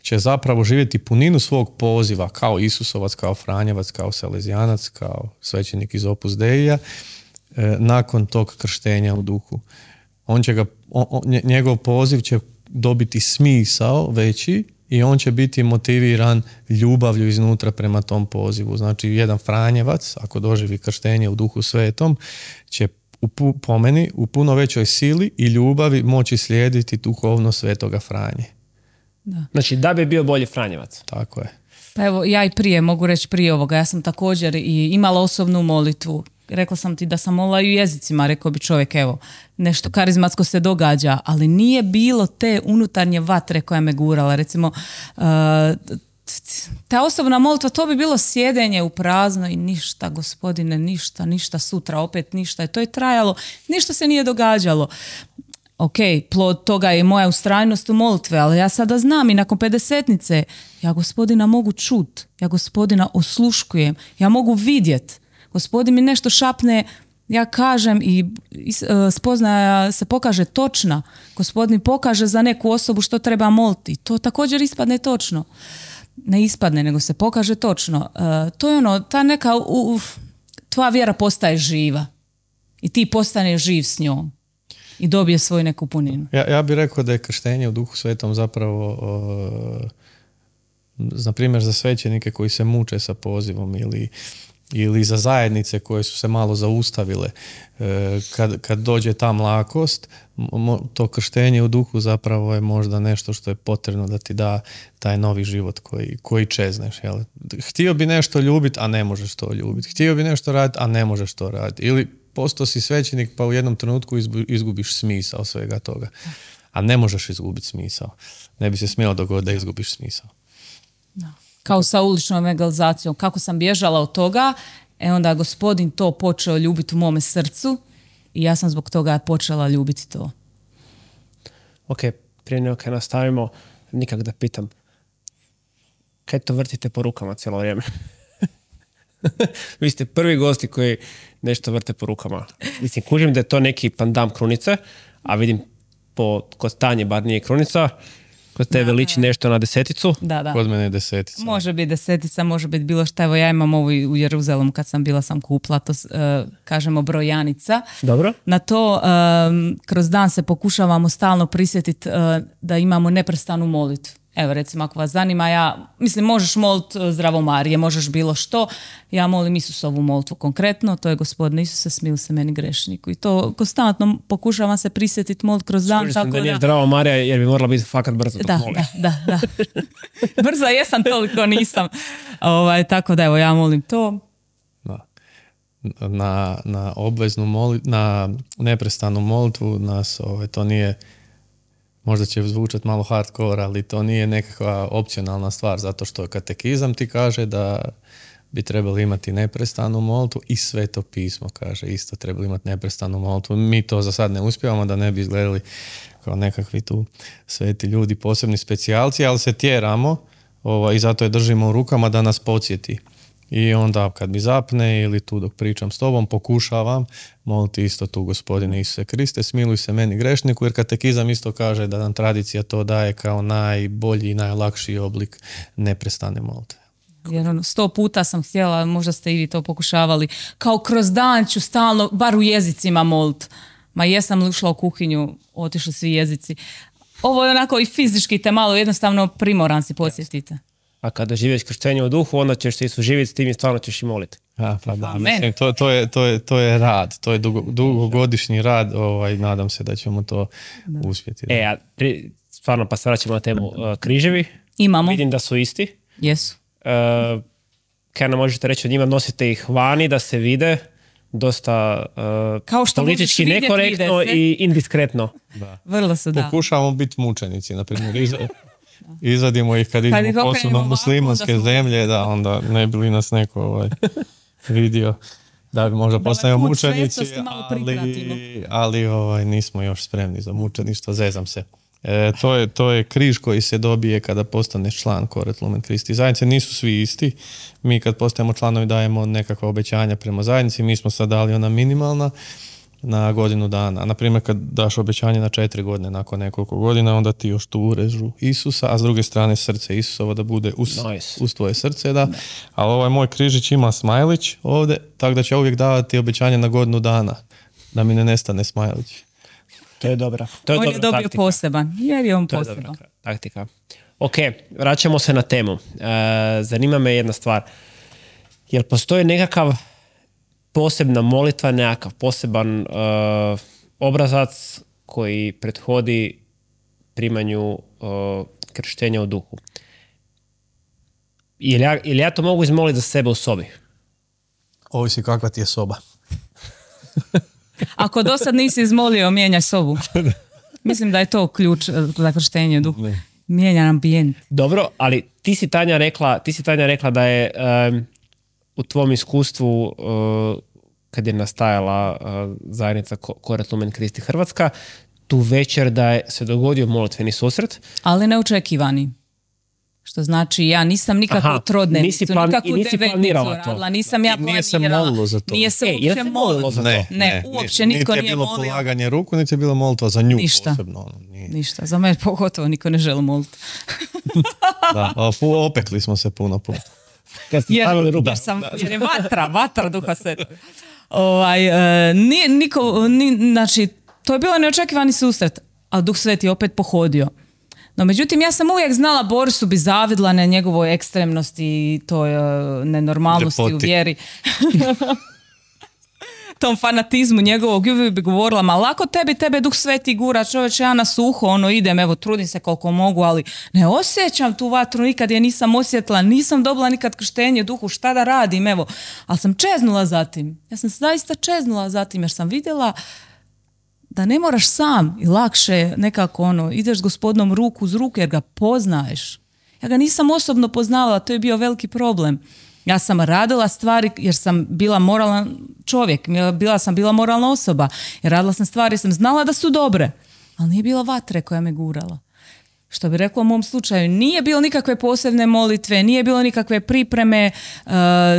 će zapravo živjeti puninu svog poziva kao Isusovac, kao Franjevac, kao Salezijanac, kao svećenik iz Opus Deija, nakon tog krštenja u duhu. Njegov poziv će dobiti smisao veći i on će biti motiviran ljubavlju iznutra prema tom pozivu. Znači, jedan Franjevac, ako doživi krštenje u Duhu Svetom, će po meni u puno većoj sili i ljubavi moći slijediti duhovno Svetoga Franje. Da. Znači, da bi bio bolji Franjevac. Tako je. Pa evo, ja i mogu reći prije ovoga, ja sam također i imala osobnu molitvu. Rekla sam ti da sam molila i u jezicima, rekao bi čovjek, evo, nešto karizmatsko se događa, ali nije bilo te unutarnje vatre koja me gurala. Recimo, ta osobna molitva, to bi bilo sjedenje u prazno i ništa, Gospodine, ništa, sutra opet ništa. I to je trajalo, ništa se nije događalo. Ok, plod toga je moja ustrajnost u molitve, ali ja sada znam i nakon 50-nice, ja Gospodina mogu čut, ja Gospodina osluškujem, ja mogu vidjet. Gospodin mi nešto šapne, ja kažem i spoznaja se pokaže točna. Gospodin pokaže za neku osobu što treba moliti. To također ispadne točno. Ne ispadne, nego se pokaže točno. To je ono, ta neka, tvoja vjera postaje živa. I ti postaneš živ s njom. I dobije svoju neku puninu. Ja bih rekao da je krštenje u Duhu Svetom zapravo, na primjer, za svećenike koji se muče sa pozivom ili za zajednice koje su se malo zaustavile. Kad dođe ta mlakost, to krštenje u duhu zapravo je možda nešto što je potrebno da ti da taj novi život koji čezneš. Jel? Htio bi nešto ljubiti, a ne možeš to ljubiti. Htio bi nešto raditi, a ne možeš to raditi. Ili postao si svećenik pa u jednom trenutku izgubiš smisao svega toga. A ne možeš izgubiti smisao. Ne bi se smjelo dogoditi da izgubiš smisao. No. Kao sa uličnom evangelizacijom. Kako sam bježala od toga, onda Gospodin to počeo ljubiti u mome srcu i ja sam zbog toga počela ljubiti to. Ok, prije nego kad nastavimo, nikak da pitam, kaj to vrtite po rukama cijelo vrijeme? Vi ste prvi gosti koji nešto vrte po rukama. Mislim, kužim da je to neki pandam krunice, a vidim kod Tanje bar nije krunica. Kod tebe liči nešto na 10. Da. Kod mene je 10. Može biti 10, može biti bilo šta. Evo ja imam ovo u Jeruzalemu kad sam bila, sam kupla, to kažemo brojanica. Dobro. Na to kroz dan se pokušavamo stalno prisjetiti da imamo neprestanu molitvu. Evo recimo ako vas zanima, možeš moliti Zdravo Marije, možeš bilo što. Ja molim Isusovu molitvu konkretno, to je Gospodine Isuse, smili se meni grešniku. I to konstantno pokušavam se prisjetiti moliti kroz dan. Tako da nije Zdravo Marija jer bi morala biti fakat brzo dok moli. Da. Brzo jesam, toliko nisam. Tako da evo ja molim to. Na obveznu molitvu, na neprestanu molitvu nas to nije, možda će zvučati malo hardcore, ali to nije nekakva opcionalna stvar, zato što katekizam ti kaže da bi trebali imati neprestanu molitvu i Sveto pismo, kaže, isto trebali imati neprestanu molitvu. Mi to za sad ne uspijevamo, da ne bi izgledali kao nekakvi tu sveti ljudi, posebni specijalci, ali se tjeramo i zato je držimo u rukama da nas podsjeti. I onda kad mi zapne ili tu dok pričam s tobom, pokušavam moliti isto tu, Gospodine Isuse Kriste, smiluj se meni grešniku, jer katekizam isto kaže da nam tradicija to daje kao najbolji i najlakši oblik neprestane molitve. Jer 100 puta sam htjela, možda ste i vi to pokušavali, kao kroz dan ću stalno, bar u jezicima molit. Ma jesam li ušla u kuhinju, otišli svi jezici. Ovo je onako i fizički te malo jednostavno primoran si podsjetite. A kada živiš krštenje u duhu, onda ćeš se i suživjeti s tim i stvarno ćeš i moliti. Pa da, mislim, to je rad, to je dugogodišnji rad, nadam se da ćemo to uspjeti. Stvarno, pa se vraćamo na temu križevi. Imamo. Vidim da su isti. Jesu. Kaj nam možete reći o njima, nosite ih vani da se vide, dosta politički nekorektno i indiskretno. Da. Vrlo se da. Pokušavamo biti mučenici, na primjer, izvadimo ih kad idemo posebno muslimanske zemlje, da onda ne bi li nas neko vidio da bi možda postao mučenici, ali nismo još spremni za mučeništvo, zezam se. To je križ koji se dobije kada postaneš član Coret Lumen Christi zajednice. Nisu svi isti. Mi kad postajemo članovi dajemo nekakva obećanja prema zajednici. Mi smo sad dali ona minimalna na godinu dana. Naprimjer, kad daš obećanje na 4 godine, nakon nekoliko godina, onda ti još tu urežu Isusa, a s druge strane srce Isusovo da bude uz tvoje srce. Da. Ali ovaj moj križić ima smajlić ovdje, tako da ću ja uvijek davati obećanje na godinu dana, da mi ne nestane smajlić. To je dobra. On je dobio taktika. Poseban, jer je on poseban. To je dobra taktika. Ok, vraćamo se na temu. Zanima me jedna stvar. Jel postoji nekakav posebna molitva, nekakav poseban obrazac koji prethodi primanju krštenja u duhu? Ili ja to mogu izmoliti za sebe u sobi? Ovisi kakva ti je soba. Ako do sad nisi izmolio, mijenjaj sobu. Mislim da je to ključ za krštenje duhu. Mijenja ambijent. Dobro, ali ti si Tanja rekla da je u tvom iskustvu kad je nastajala zajednica Coret Lumen Christi Hrvatska, tu večer da je se dogodio molitveni susret. Ali neočekivani. Što znači ja nisam nikakvu trodnevnicu, nikakvu devetnicu radila, nisam ja planirala. Nije se molilo za to. Nije se uopće molilo za to. Ne, uopće nitko nije molio. Niti je bilo polaganje ruku, niti je bilo molitva za nju posebno. Ništa, za mene pogotovo niko ne želi moliti. Da, opekli smo se puno puta. Jer je vatra duha svetoga. Znači, to je bilo neočekivani susret, a Duh Sveti opet pohodio. No, međutim, ja sam uvijek znala, Borisu bi zavidla na njegovoj ekstremnosti i toj nenormalnosti u vjeri. Tom fanatizmu njegovog, uvijek bi govorila, ma lako tebe Duh Sveti gura, čovječe, ja na suho, idem, evo, trudim se koliko mogu, ali ne osjećam tu vatru, nikad je nisam osjetila, nisam dobila nikad krštenje duhu, šta da radim, evo. Ali sam čeznula za tim. Ja sam zaista čeznula za tim, jer sam vidjela da ne moraš sam i lakše nekako ideš s Gospodinom ruku uz ruku jer ga poznaješ. Ja ga nisam osobno poznavala, to je bio veliki problem. Ja sam radila stvari jer sam bila moralan čovjek, sam bila moralna osoba. Jer radila sam stvari jer sam znala da su dobre, ali nije bila vatre koja me gurala. Što bi rekla u mom slučaju, nije bilo nikakve posebne molitve, nije bilo nikakve pripreme,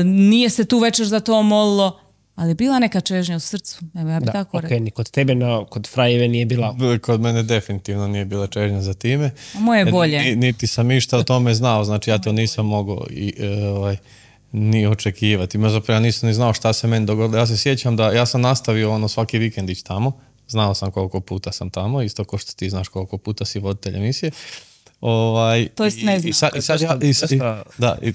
nije se tu večer za to molilo, ali je bila neka čežnja u srcu. Evo, ja bi tako rekla. Ni kod tebe, kod Frajeve nije bila. Kod mene definitivno nije bila čežnja za time. Moje bolje. Niti sam išta o tome znao, znači ja to nisam mogao ni očekivati. Zapravo ja nisam ni znao šta se meni dogodilo. Ja se sjećam da ja sam nastavio svaki vikendić tamo. Znao sam koliko puta sam tamo, isto kao što ti znaš koliko puta si voditelj emisije. To jest ne znam.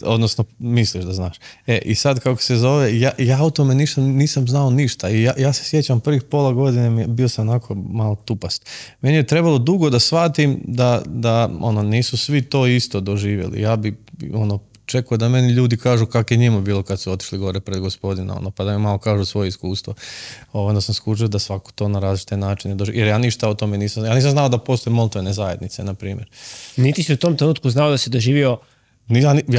Odnosno misliš da znaš. I sad kako se zove, ja o tome nisam znao ništa. I ja se sjećam prvih pola godine bio sam onako malo tupast. Meni je trebalo dugo da shvatim da nisu svi to isto doživjeli. Ja bi čekao da meni ljudi kažu kako je njima bilo kad su otišli gore pred Gospodina, pa da mi malo kažu svoje iskustvo. Onda sam skužio da svako to na različite načine doživi. Jer ja ništa o tome nisam znao da postoje molitvene zajednice, na primjer. Niti si u tom trenutku znao da si doživio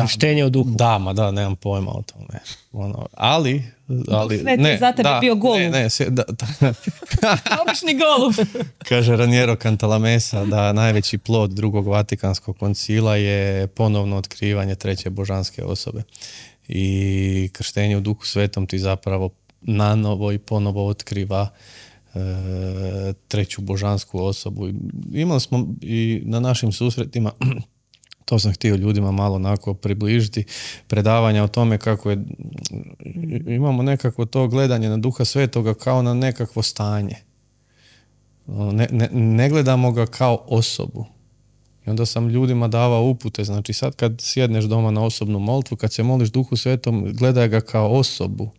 Krštenje u duhu. Da, nemam pojma o tome. Ali ne, za tebe bio golub. Obični golub. Kaže Raniero Cantalamessa da najveći plod drugog Vatikanskog koncila je ponovno otkrivanje treće božanske osobe. I krštenje u Duhu Svetom ti zapravo nanovo i ponovo otkriva treću božansku osobu. Imali smo i na našim susretima, to sam htio ljudima malo onako približiti, predavanja o tome kako je, imamo nekako to gledanje na Duha Svetoga kao na nekakvo stanje. Ne gledamo ga kao osobu. I onda sam ljudima davao upute, znači sad kad sjedneš doma na osobnu molitvu, kad se moliš Duhu Svetom, gledaj ga kao osobu.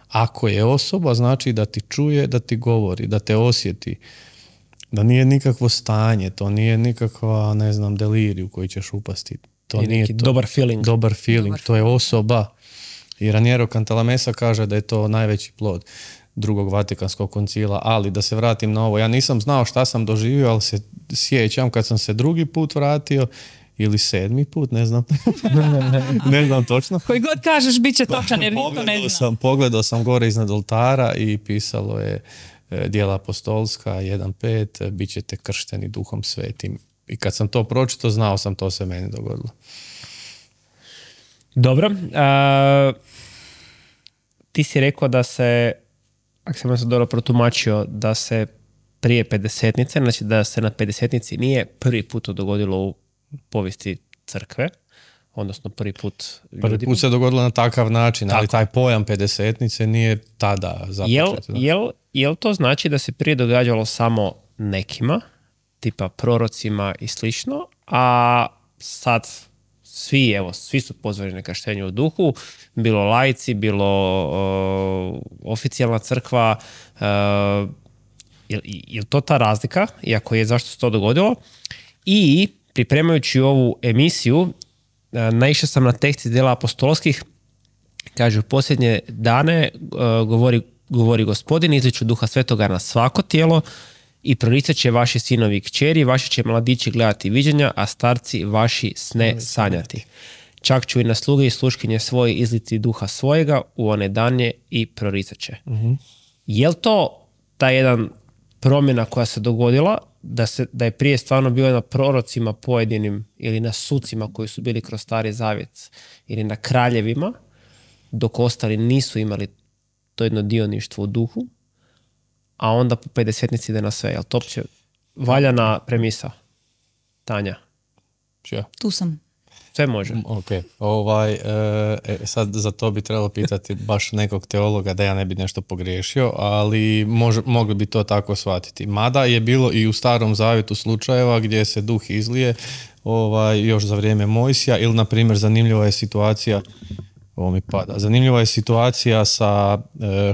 Ako je osoba, znači da ti čuje, da ti govori, da te osjeti. Da nije nikakvo stanje, to nije nikakva, ne znam, deliriju koji ćeš upasti. To nije to. Dobar feeling. Dobar feeling, to je osoba. I Raniero Cantalamessa kaže da je to najveći plod drugog Vatikanskog koncila, ali da se vratim na ovo, ja nisam znao šta sam doživio, ali se sjećam kad sam se drugi put vratio, ili 7. put, ne znam. Ne znam točno. Koji god kažeš, bit će točan, jer niko ne zna. Pogledao sam gore iznad oltara i pisalo je Djela apostolska 1.5, bit ćete kršteni Duhom Svetim. I kad sam to pročitao, znao sam, to se meni dogodilo. Dobro. Ti si rekao da se, ako sam se dobro protumačio, da se prije 50-nice, znači da se na 50-nici nije prvi put to dogodilo u povijesti crkve, odnosno prvi put ljudima. Prvi put se dogodilo na takav način, ali taj pojam 50-nice nije tada započet. Jel to znači da se prije događalo samo nekima, tipa prorocima i slično, a sad svi su pozvani na krštenje u duhu, bilo laici, bilo oficijalna crkva, je to ta razlika, iako je zašto se to dogodilo? I pripremajući ovu emisiju, naišao sam na tekst iz Djela apostolskih, kaže, u posljednje dane govori Gospodin, izliču Duha Svetoga na svako tijelo i proricat će vaši sinovi i kćeri, vaši će mladići gledati viđenja, a starci vaši sne sanjati. Čak ću i na sluge i sluškinje svoje izliti Duha svojega u one dane i proricat će. Je li to ta jedan promjena koja se dogodila, da je prije stvarno bilo na prorocima pojedinim ili na sucima koji su bili kroz Stari Zavjet ili na kraljevima, dok ostali nisu imali to jedno dioništvo u duhu, a onda po 50-nici ide na sve. Je li to opće valjana premisa? Tanja? Tu sam. Sve može. Okay. Sad za to bi trebalo pitati baš nekog teologa da ja ne bi nešto pogriješio, ali mogli bi to tako shvatiti. Mada je bilo i u Starom Zavjetu slučajeva gdje se duh izlije još za vrijeme Mojsija, ili na primjer zanimljiva je situacija zanimljiva je situacija sa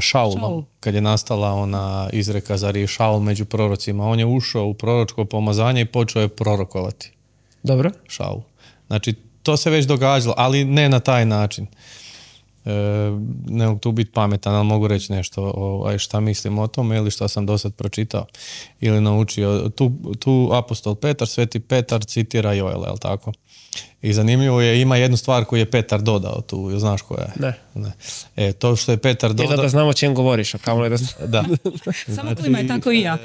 Šaulom, kad je nastala ona izreka zar je Šaul među prorocima. On je ušao u proročko pomazanje i počeo je prorokovati. Dobro. Šaul. Znači, to se već događalo, ali ne na taj način. Ne mogu tu biti pametan, ali mogu reći nešto šta mislim o tome ili šta sam do sad pročitao ili naučio. Tu apostol Petar, sveti Petar citira Joela, je li tako? I zanimljivo je, ima jednu stvar koju je Petar dodao tu, znaš koja je? Ne. To što je Petar dodao... da znamo o čem govoriš, a kamo je da... Samo klima je tako i ja.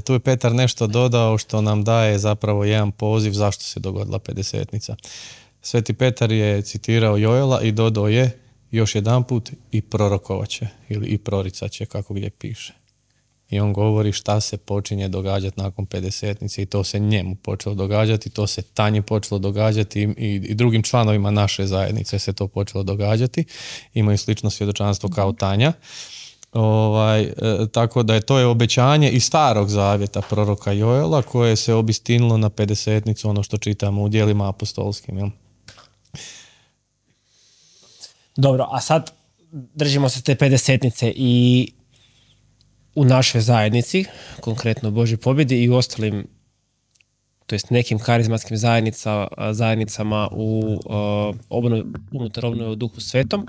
Tu je Petar nešto dodao što nam daje zapravo jedan poziv zašto se dogodila 50-nica. Sveti Petar je citirao Joela i dodao je još jedanput i prorokovaće ili i proricaće, kako gdje piše. I on govori šta se počinje događati nakon 50-nice i to se njemu počelo događati, to se Tanji počelo događati i drugim članovima naše zajednice se to počelo događati. Imaju slično svjedočanstvo kao Tanja. Tako da to je obećanje iz Starog Zavjeta proroka Joela koje se obistinilo na 50-nicu, ono što čitamo u Djelima apostolskim. Jel? Dobro, a sad držimo se te 50-nice i u našoj zajednici, konkretno Božoj pobjedi i u ostalim, to jest nekim karizmatskim zajednicama unutar obnove u Duhu Svetom,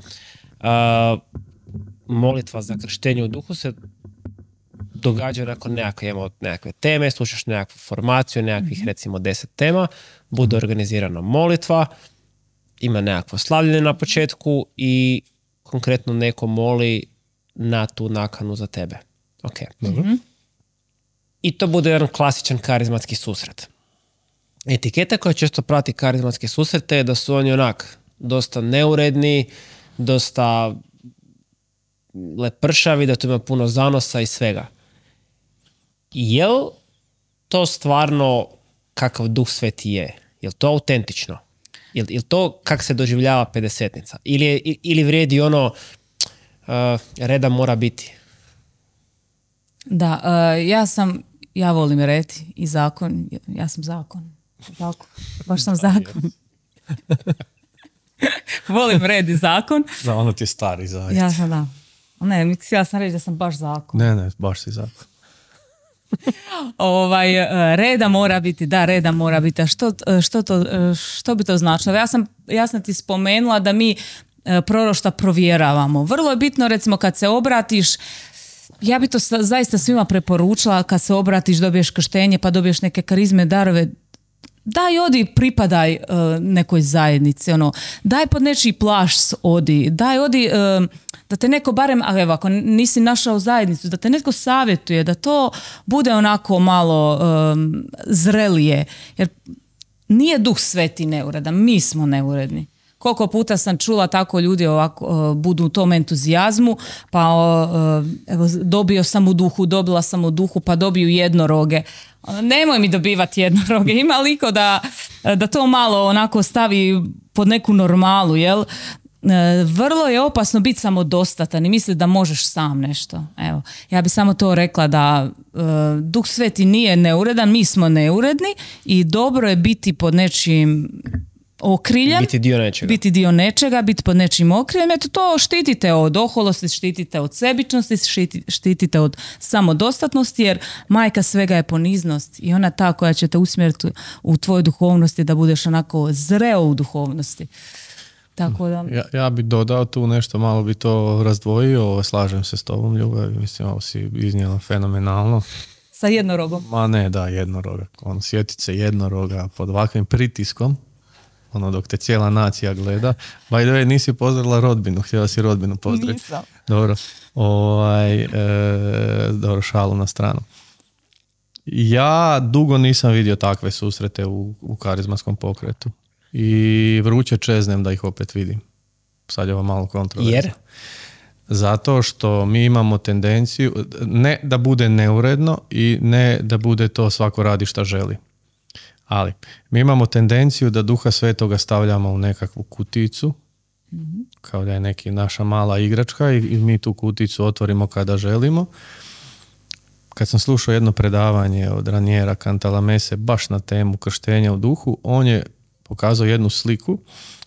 molitva za krštenje u Duhu se događaju nakon nekakve teme, slušaš nekakvu formaciju, nekakvih recimo 10 tema, bude organizirana molitva, ima nekakvo slavljenje na početku i konkretno neko moli na tu nakanu za tebe. Ok. I to bude jedan klasičan karizmatski susret. Etiketa koja često prati karizmatske susrete je da su oni onak dosta neuredni, dosta lepršavi, da tu ima puno zanosa i svega. Jel to stvarno kakav Duh Sveti je? Jel to autentično? Jel to kak se doživljava pedesetnica? Ili vrijedi ono reda mora biti? Da, ja volim red i zakon. Ja sam zakon. Baš sam zakon. Volim red i zakon. Da, ono ti je stari zajedno. Ja sam, da. Ne, ja sam reći da sam baš zakon. Ne, baš si zakon. Reda mora biti, da, reda mora biti. A što bi to značilo? Ja sam ti spomenula da mi proroštva provjeravamo. Vrlo je bitno, recimo, kad se obratiš, ja bi to zaista svima preporučila, kad se obratiš, dobiješ krštenje, pa dobiješ neke karizme, darove, daj odi, pripadaj nekoj zajednici, daj pod nečiji plašt odi, daj odi, da te neko barem, evo, ako nisi našao zajednicu, da te netko savjetuje, da to bude onako malo zrelije, jer nije Duh Sveti neuredan, mi smo neuredni. Koliko puta sam čula tako ljudi ovako budu u tom entuzijazmu, pa evo, dobila sam u duhu, pa dobiju jednoroge. Nemoj mi dobivati jednoroge, ima liko da to malo onako stavi pod neku normalu, jel? Vrlo je opasno biti samodostatan i misliti da možeš sam nešto. Evo, ja bi samo to rekla da Duh Sveti nije neuredan, mi smo neuredni i dobro je biti pod nečim okriljem, biti dio nečega, biti pod nečim okriljem. Eto, to štitite od oholosti, štitite od sebičnosti, štitite od samodostatnosti, jer majka svega je poniznost i ona ta koja će te usmjeriti u tvojoj duhovnosti da budeš onako zreo u duhovnosti. Tako da... Ja bi dodao tu nešto, malo bi to razdvojio, slažem se s tobom, Ljubav, mislim, ovo si iznijela fenomenalno. Sa jednorogom? Ma ne, da, jednoroga. Sjetit se jednoroga pod ovakvim pritiskom, dok te cijela nacija gleda. By the way, nisi pozdravila rodbinu, htjela si rodbinu pozdraviti. Nisam. Dobro, dobro, šalu na stranu. Ja dugo nisam vidio takve susrete u karizmatskom pokretu. I vruće čeznem da ih opet vidim. Sad je ovo malo kontroverzno. Jer? Zato što mi imamo tendenciju ne da bude neuredno i ne da bude to svako radi šta želi. Ali mi imamo tendenciju da Duha Svetoga stavljamo u nekakvu kuticu, kao da je neki naša mala igračka i mi tu kuticu otvorimo kada želimo. Kad sam slušao jedno predavanje od Raniera Cantalamesse baš na temu krštenja u duhu, on je pokazao jednu sliku,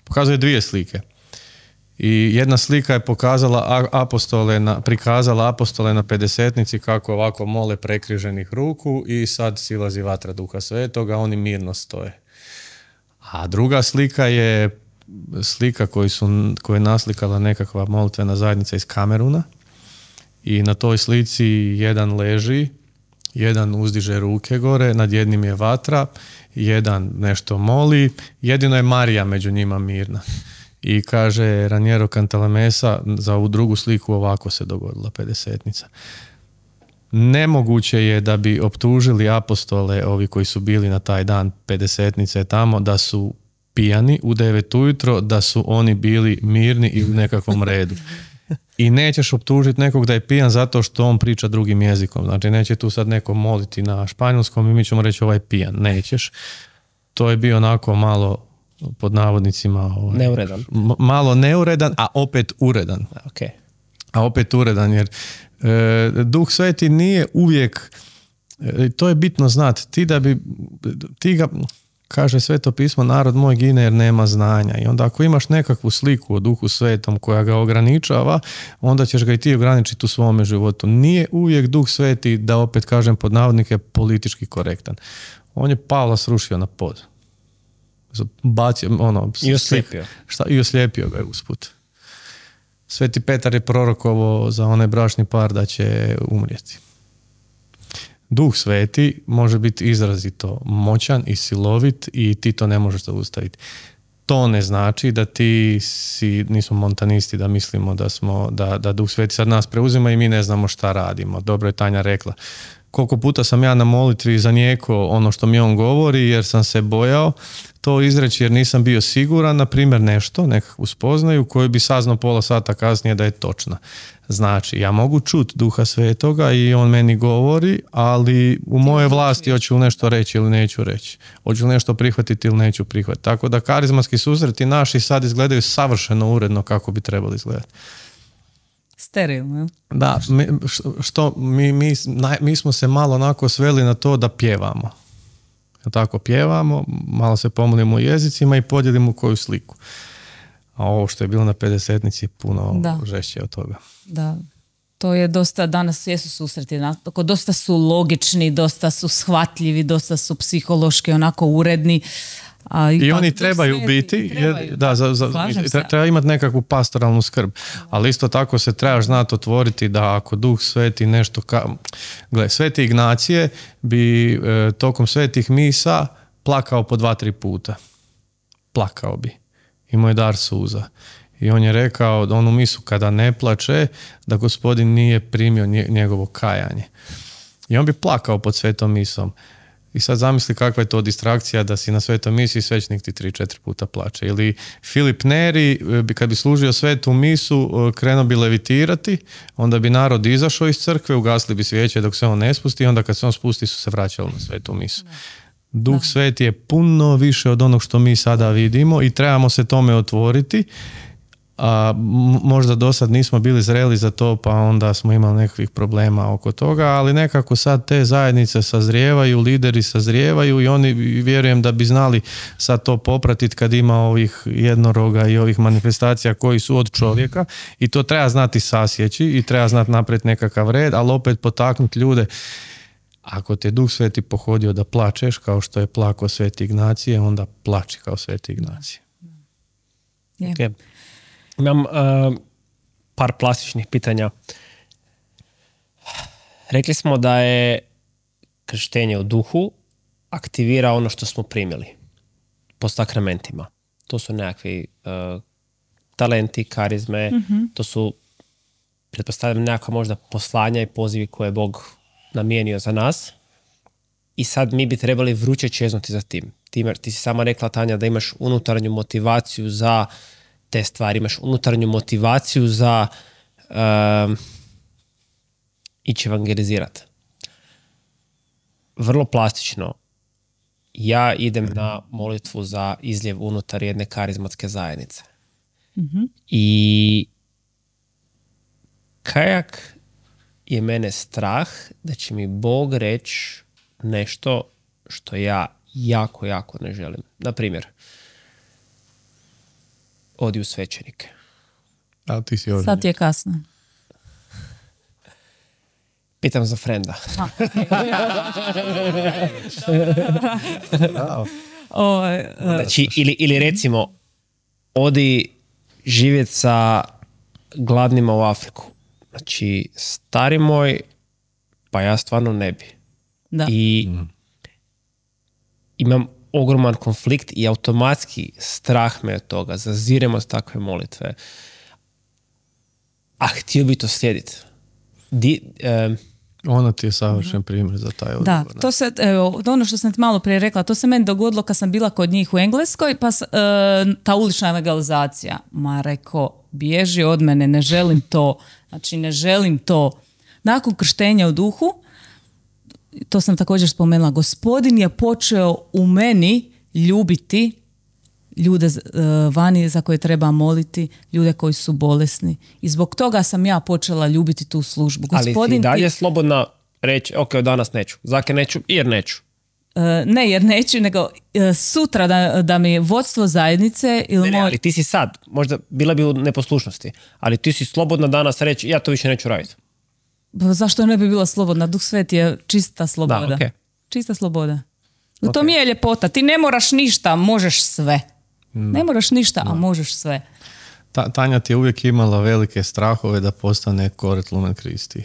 pokazuje dvije slike. I jedna slika je prikazala apostole na pedesetnici kako ovako mole prekriženih ruku i sad silazi vatra Duha Svetoga, oni mirno stoje. A druga slika je slika koju je naslikala nekakva molitvena zajednica iz Kameruna i na toj slici jedan leži, jedan uzdiže ruke gore, nad jednim je vatra, jedan nešto moli, jedino je Marija među njima mirna. I kaže Raniero Cantalamessa, za ovu drugu sliku ovako se dogodila pedesetnica. Nemoguće je da bi optužili apostole, ovi koji su bili na taj dan pedesetnice tamo, da su pijani u 9 ujutro, da su oni bili mirni i u nekakvom redu. I nećeš optužiti nekog da je pijan zato što on priča drugim jezikom. Znači neće tu sad neko moliti na španjolskom i mi ćemo reći ovaj pijan. Nećeš. To je bio onako malo pod navodnicima neuredan. Malo neuredan, a opet uredan. Okay. A opet uredan, jer Duh Sveti nije uvijek, to je bitno znati, ti ga, kaže Sveto pismo, narod moj gine jer nema znanja. I onda ako imaš nekakvu sliku o Duhu Svetom koja ga ograničava, onda ćeš ga i ti ograničiti u svome životu. Nije uvijek Duh Sveti, da opet kažem pod navodnike, politički korektan. On je Pavla srušio na pod. Bacio, i oslijepio. I oslijepio ga je usput. Sveti Petar je prorokovao za onaj bračni par da će umrijeti. Duh Sveti može biti izrazito moćan i silovit i ti to ne možeš zaustaviti. To ne znači da nismo montanisti, da mislimo da Duh Sveti sad nas preuzima i mi ne znamo šta radimo. Dobro je Tanja rekla. Koliko puta sam ja na molitvi zanijekao ono što mi on govori jer sam se bojao to izreći jer nisam bio siguran, na primjer nešto, nekakvu spoznaju koju bi saznao pola sata kasnije da je točna. Znači, ja mogu čuti Duha Svetoga i on meni govori, ali u moje vlasti hoću li nešto reći ili neću reći. Hoću li nešto prihvatiti ili neću prihvatiti. Tako da karizmatski susreti naši sad izgledaju savršeno uredno kako bi trebali izgledati. Sterilno. Da, mi smo se malo onako sveli na to da pjevamo. Tako pjevamo, malo se pomolimo u jezicima i podijelimo koju sliku. A ovo što je bilo na 50-nici je puno žešće od toga. Da, to je dosta, danas jesu susreti, dosta su logični, dosta su shvatljivi, dosta su psihološki onako uredni. I oni trebaju biti, treba imati nekakvu pastoralnu skrb, ali isto tako se trebaš znati otvoriti da ako Duh Sveti nešto Gle, Sveti Ignacije bi tokom svetih misa plakao po 2-3 puta. Plakao bi. Imao je dar suza. I on je rekao da onu misu kada ne plače, da Gospodin nije primio njegovo kajanje. I on bi plakao pod svetom misom. I sad zamisli kakva je to distrakcija da si na svetoj misi svećnik ti 3-4 puta plače. Ili Filip Neri, kad bi služio svetu misu, krenuo bi levitirati, onda bi narod izašao iz crkve, ugasli bi svijeće dok se on ne spusti i onda kad se on spusti su se vraćali na svetu misu. Duh Sveti je puno više od onog što mi sada vidimo i trebamo se tome otvoriti. A možda do sad nismo bili zreli za to, pa onda smo imali nekakvih problema oko toga, ali nekako sad te zajednice sazrijevaju, lideri sazrijevaju i oni vjerujem da bi znali sad to popratiti kad ima ovih jednoroga i ovih manifestacija koji su od čovjeka i to treba znati sasjeći i treba znati napraviti nekakav red, ali opet potaknuti ljude. Ako te Duh Sveti pohodio da plačeš kao što je plakao Sveti Ignacije, onda plači kao Sveti Ignacije. Okay. Imam par plastičnih pitanja. Rekli smo da je krštenje u duhu aktivira ono što smo primili po sakramentima. To su nekakvi talenti, karizme, to su, pretpostavljam, nekakva možda poslanja i pozivi koje je Bog namijenio za nas. I sad mi bi trebali vruće čeznuti za tim. Ti si sama rekla, Tanja, da imaš unutarnju motivaciju za te stvari, imaš unutarnju motivaciju za ići evangelizirati. Vrlo plastično, ja idem na molitvu za izljev unutar jedne karizmatske zajednice. I kajak je mene strah da će mi Bog reći nešto što ja jako, jako ne želim. Na primjer, odi u svećenike. Ali ti si ovdje. Sad je kasno. Pitam za frenda. Znači, ili recimo, odi živjeti sa gladnima u Afriku. Znači, stari moj, pa ja stvarno ne bi. Da. I imam ogroman konflikt i automatski strah me od toga. Zazirem od takve molitve. A htio bi to slijediti. Ona ti je savršen primjer za taj odgovor. Da, to se, ono što sam ti malo prije rekla, to se meni dogodilo kad sam bila kod njih u Engleskoj, pa ta ulična evangelizacija. Ma reko, bježi od mene, ne želim to. Znači, ne želim to. Nakon krštenja u duhu, to sam također spomenula, Gospodin je počeo u meni ljubiti ljude vani za koje treba moliti, ljude koji su bolesni. I zbog toga sam ja počela ljubiti tu službu. Gospodin, ali si dalje slobodna reći, ok, danas neću. Zake neću, jer neću. Ne jer neću, nego sutra da mi vodstvo zajednice ili ne, ali ti si sad, možda bila bi u neposlušnosti, ali ti si slobodna danas reći, ja to više neću raditi. Zašto ne bi bila slobodna? Duh Sveti je čista sloboda. Da, okay. Čista sloboda. U tom je ljepota. Ti ne moraš ništa, možeš sve. Ne moraš ništa, a možeš sve. Tanja ti je uvijek imala velike strahove da postane Coret Lumen Christi.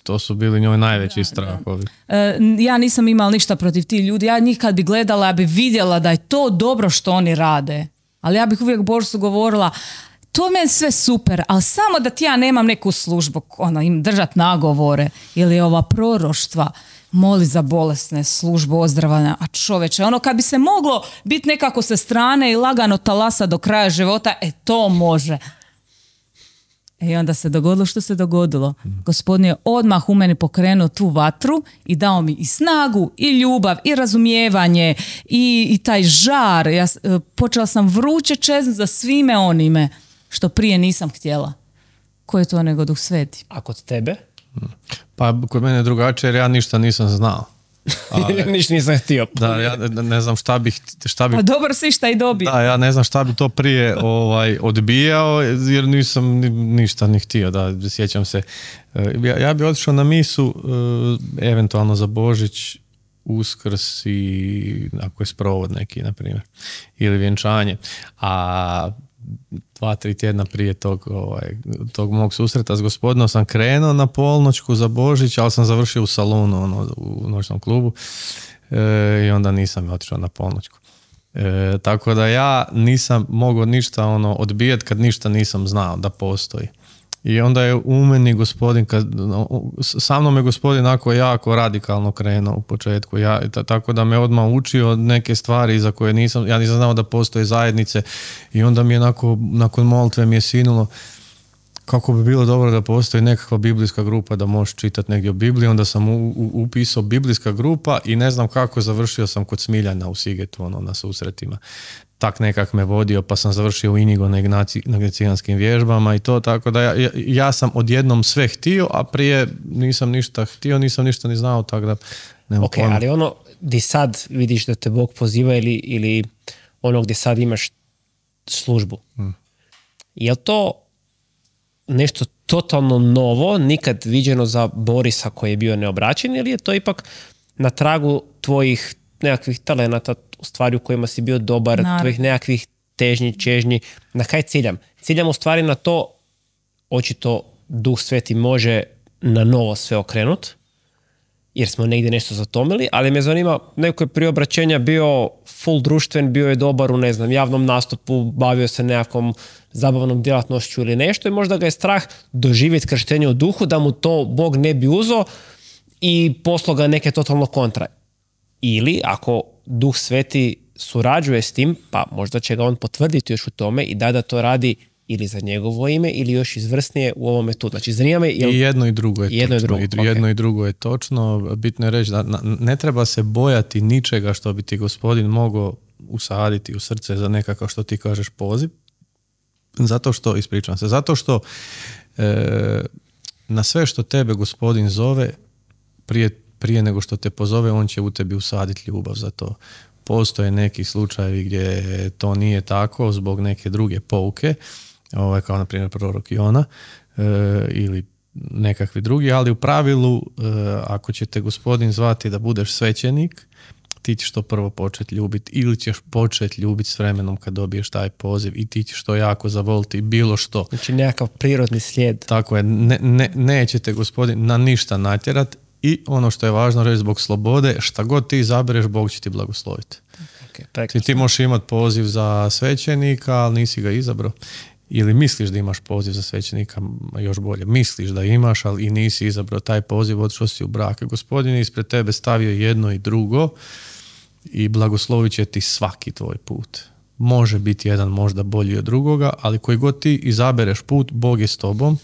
To su bili njoj najveći strahovi. Ja nisam imala ništa protiv tih ljudi. Ja njih kad bi gledala, ja bi vidjela da je to dobro što oni rade. Ali ja bih uvijek Borsu govorila, to meni sve super, ali samo da ti ja nemam neku službu, im držat nagovore ili ova proroštva, moli za bolesne, službu ozdravljanja, a čoveče, kad bi se moglo biti nekako sa strane i lagano talasa do kraja života, to može. I onda se dogodilo što se dogodilo. Gospodin je odmah u meni pokrenuo tu vatru i dao mi i snagu, i ljubav, i razumijevanje, i taj žar. Počela sam vruće čeznut za svime onime što prije nisam htjela. Ko je to nego Duh Sveti? A kod tebe? Pa kod mene je drugačije jer ja ništa nisam znao. Ništa nisam htio. Da, ja ne znam šta bi... A dobro si šta i dobio. Da, ja ne znam šta bi to prije odbijao jer nisam ništa ni htio. Da, sjećam se. Ja bi otišao na misu eventualno za Božić, Uskrs i ako je sprovod neki, na primjer. Ili vjenčanje. A 2-3 tjedna prije tog mog susreta s gospodinom sam krenuo na polnoćku za Božić, ali sam završio u salonu, u noćnom klubu, i onda nisam otišao na polnoćku. Tako da ja nisam mogao ništa odbijati kad ništa nisam znao da postoji. I onda je u meni gospodin, sa mnom je gospodin jako radikalno krenuo u početku, tako da me odmah učio neke stvari za koje ja nisam znao da postoje zajednice i onda mi je nakon molitve mi je sinulo kako bi bilo dobro da postoji nekakva biblijska grupa da možeš čitati negdje o Bibliji, onda sam upisao biblijska grupa i ne znam kako završio sam kod Smiljana u Sigetu, na susretima. Tak nekak me vodio, pa sam završio u Inigo na ignacijanskim vježbama i to, tako da ja sam odjednom sve htio, a prije nisam ništa htio, nisam ništa ni znao, tako da nema pojma. Ali gdje sad vidiš da te Bog poziva ili gdje sad imaš službu, je li to nešto totalno novo, nikad viđeno za Borisa koji je bio neobraćen, ili je to ipak na tragu tvojih nekakvih talenata, stvari u kojima si bio dobar, tvojih nekakvih težnji, čežnji? Na kaj ciljam? Ciljam u stvari na to, očito Duh Sveti može na novo sve okrenut, jer smo negdje nešto zatomili, ali me zanima, neko je prije obraćenja bio full društven, bio je dobar u, javnom nastupu, bavio se nekakvom zabavnom djelatnošću ili nešto i možda ga je strah doživjeti krštenje u duhu, da mu to Bog ne bi uzeo i poslao ga neke totalno kontra. Ili ako Duh Sveti surađuje s tim, pa možda će ga on potvrditi još u tome i da to radi ili za njegovo ime ili još izvrsnije u ovome tu. Znači, zanima me... I jedno i drugo je točno. Jedno i drugo je točno. Bitno je reći da ne treba se bojati ničega što bi ti gospodin mogao usaditi u srce za nekakav, što ti kažeš, poziv. Zato što na sve što tebe gospodin zove, prije nego što te pozove, on će u tebi usaditi ljubav za to. Postoje neki slučajevi gdje to nije tako zbog neke druge pouke, kao na primjer prorok Jona ili nekakvi drugi, ali u pravilu ako će te gospodin zvati da budeš svećenik, ti ćeš to prvo početi ljubiti ili ćeš početi ljubiti s vremenom kad dobiješ taj poziv i ti ćeš to jako zavoliti bilo što. Znači nekakav prirodni slijed. Tako je, neće te gospodin na ništa natjerat. I ono što je važno reći, zbog slobode, šta god ti izabereš, Bog će ti blagosloviti. Ti možeš imati poziv za svećenika, ali nisi ga izabrao. Ili misliš da imaš poziv za svećenika, još bolje. Misliš da imaš, ali i nisi izabrao taj poziv, otišao si u brak. Gospodin je ispred tebe stavio jedno i drugo i blagoslovit će ti svaki tvoj put. Može biti jedan možda bolji od drugoga, ali koji god ti izabereš put, Bog je s tobom.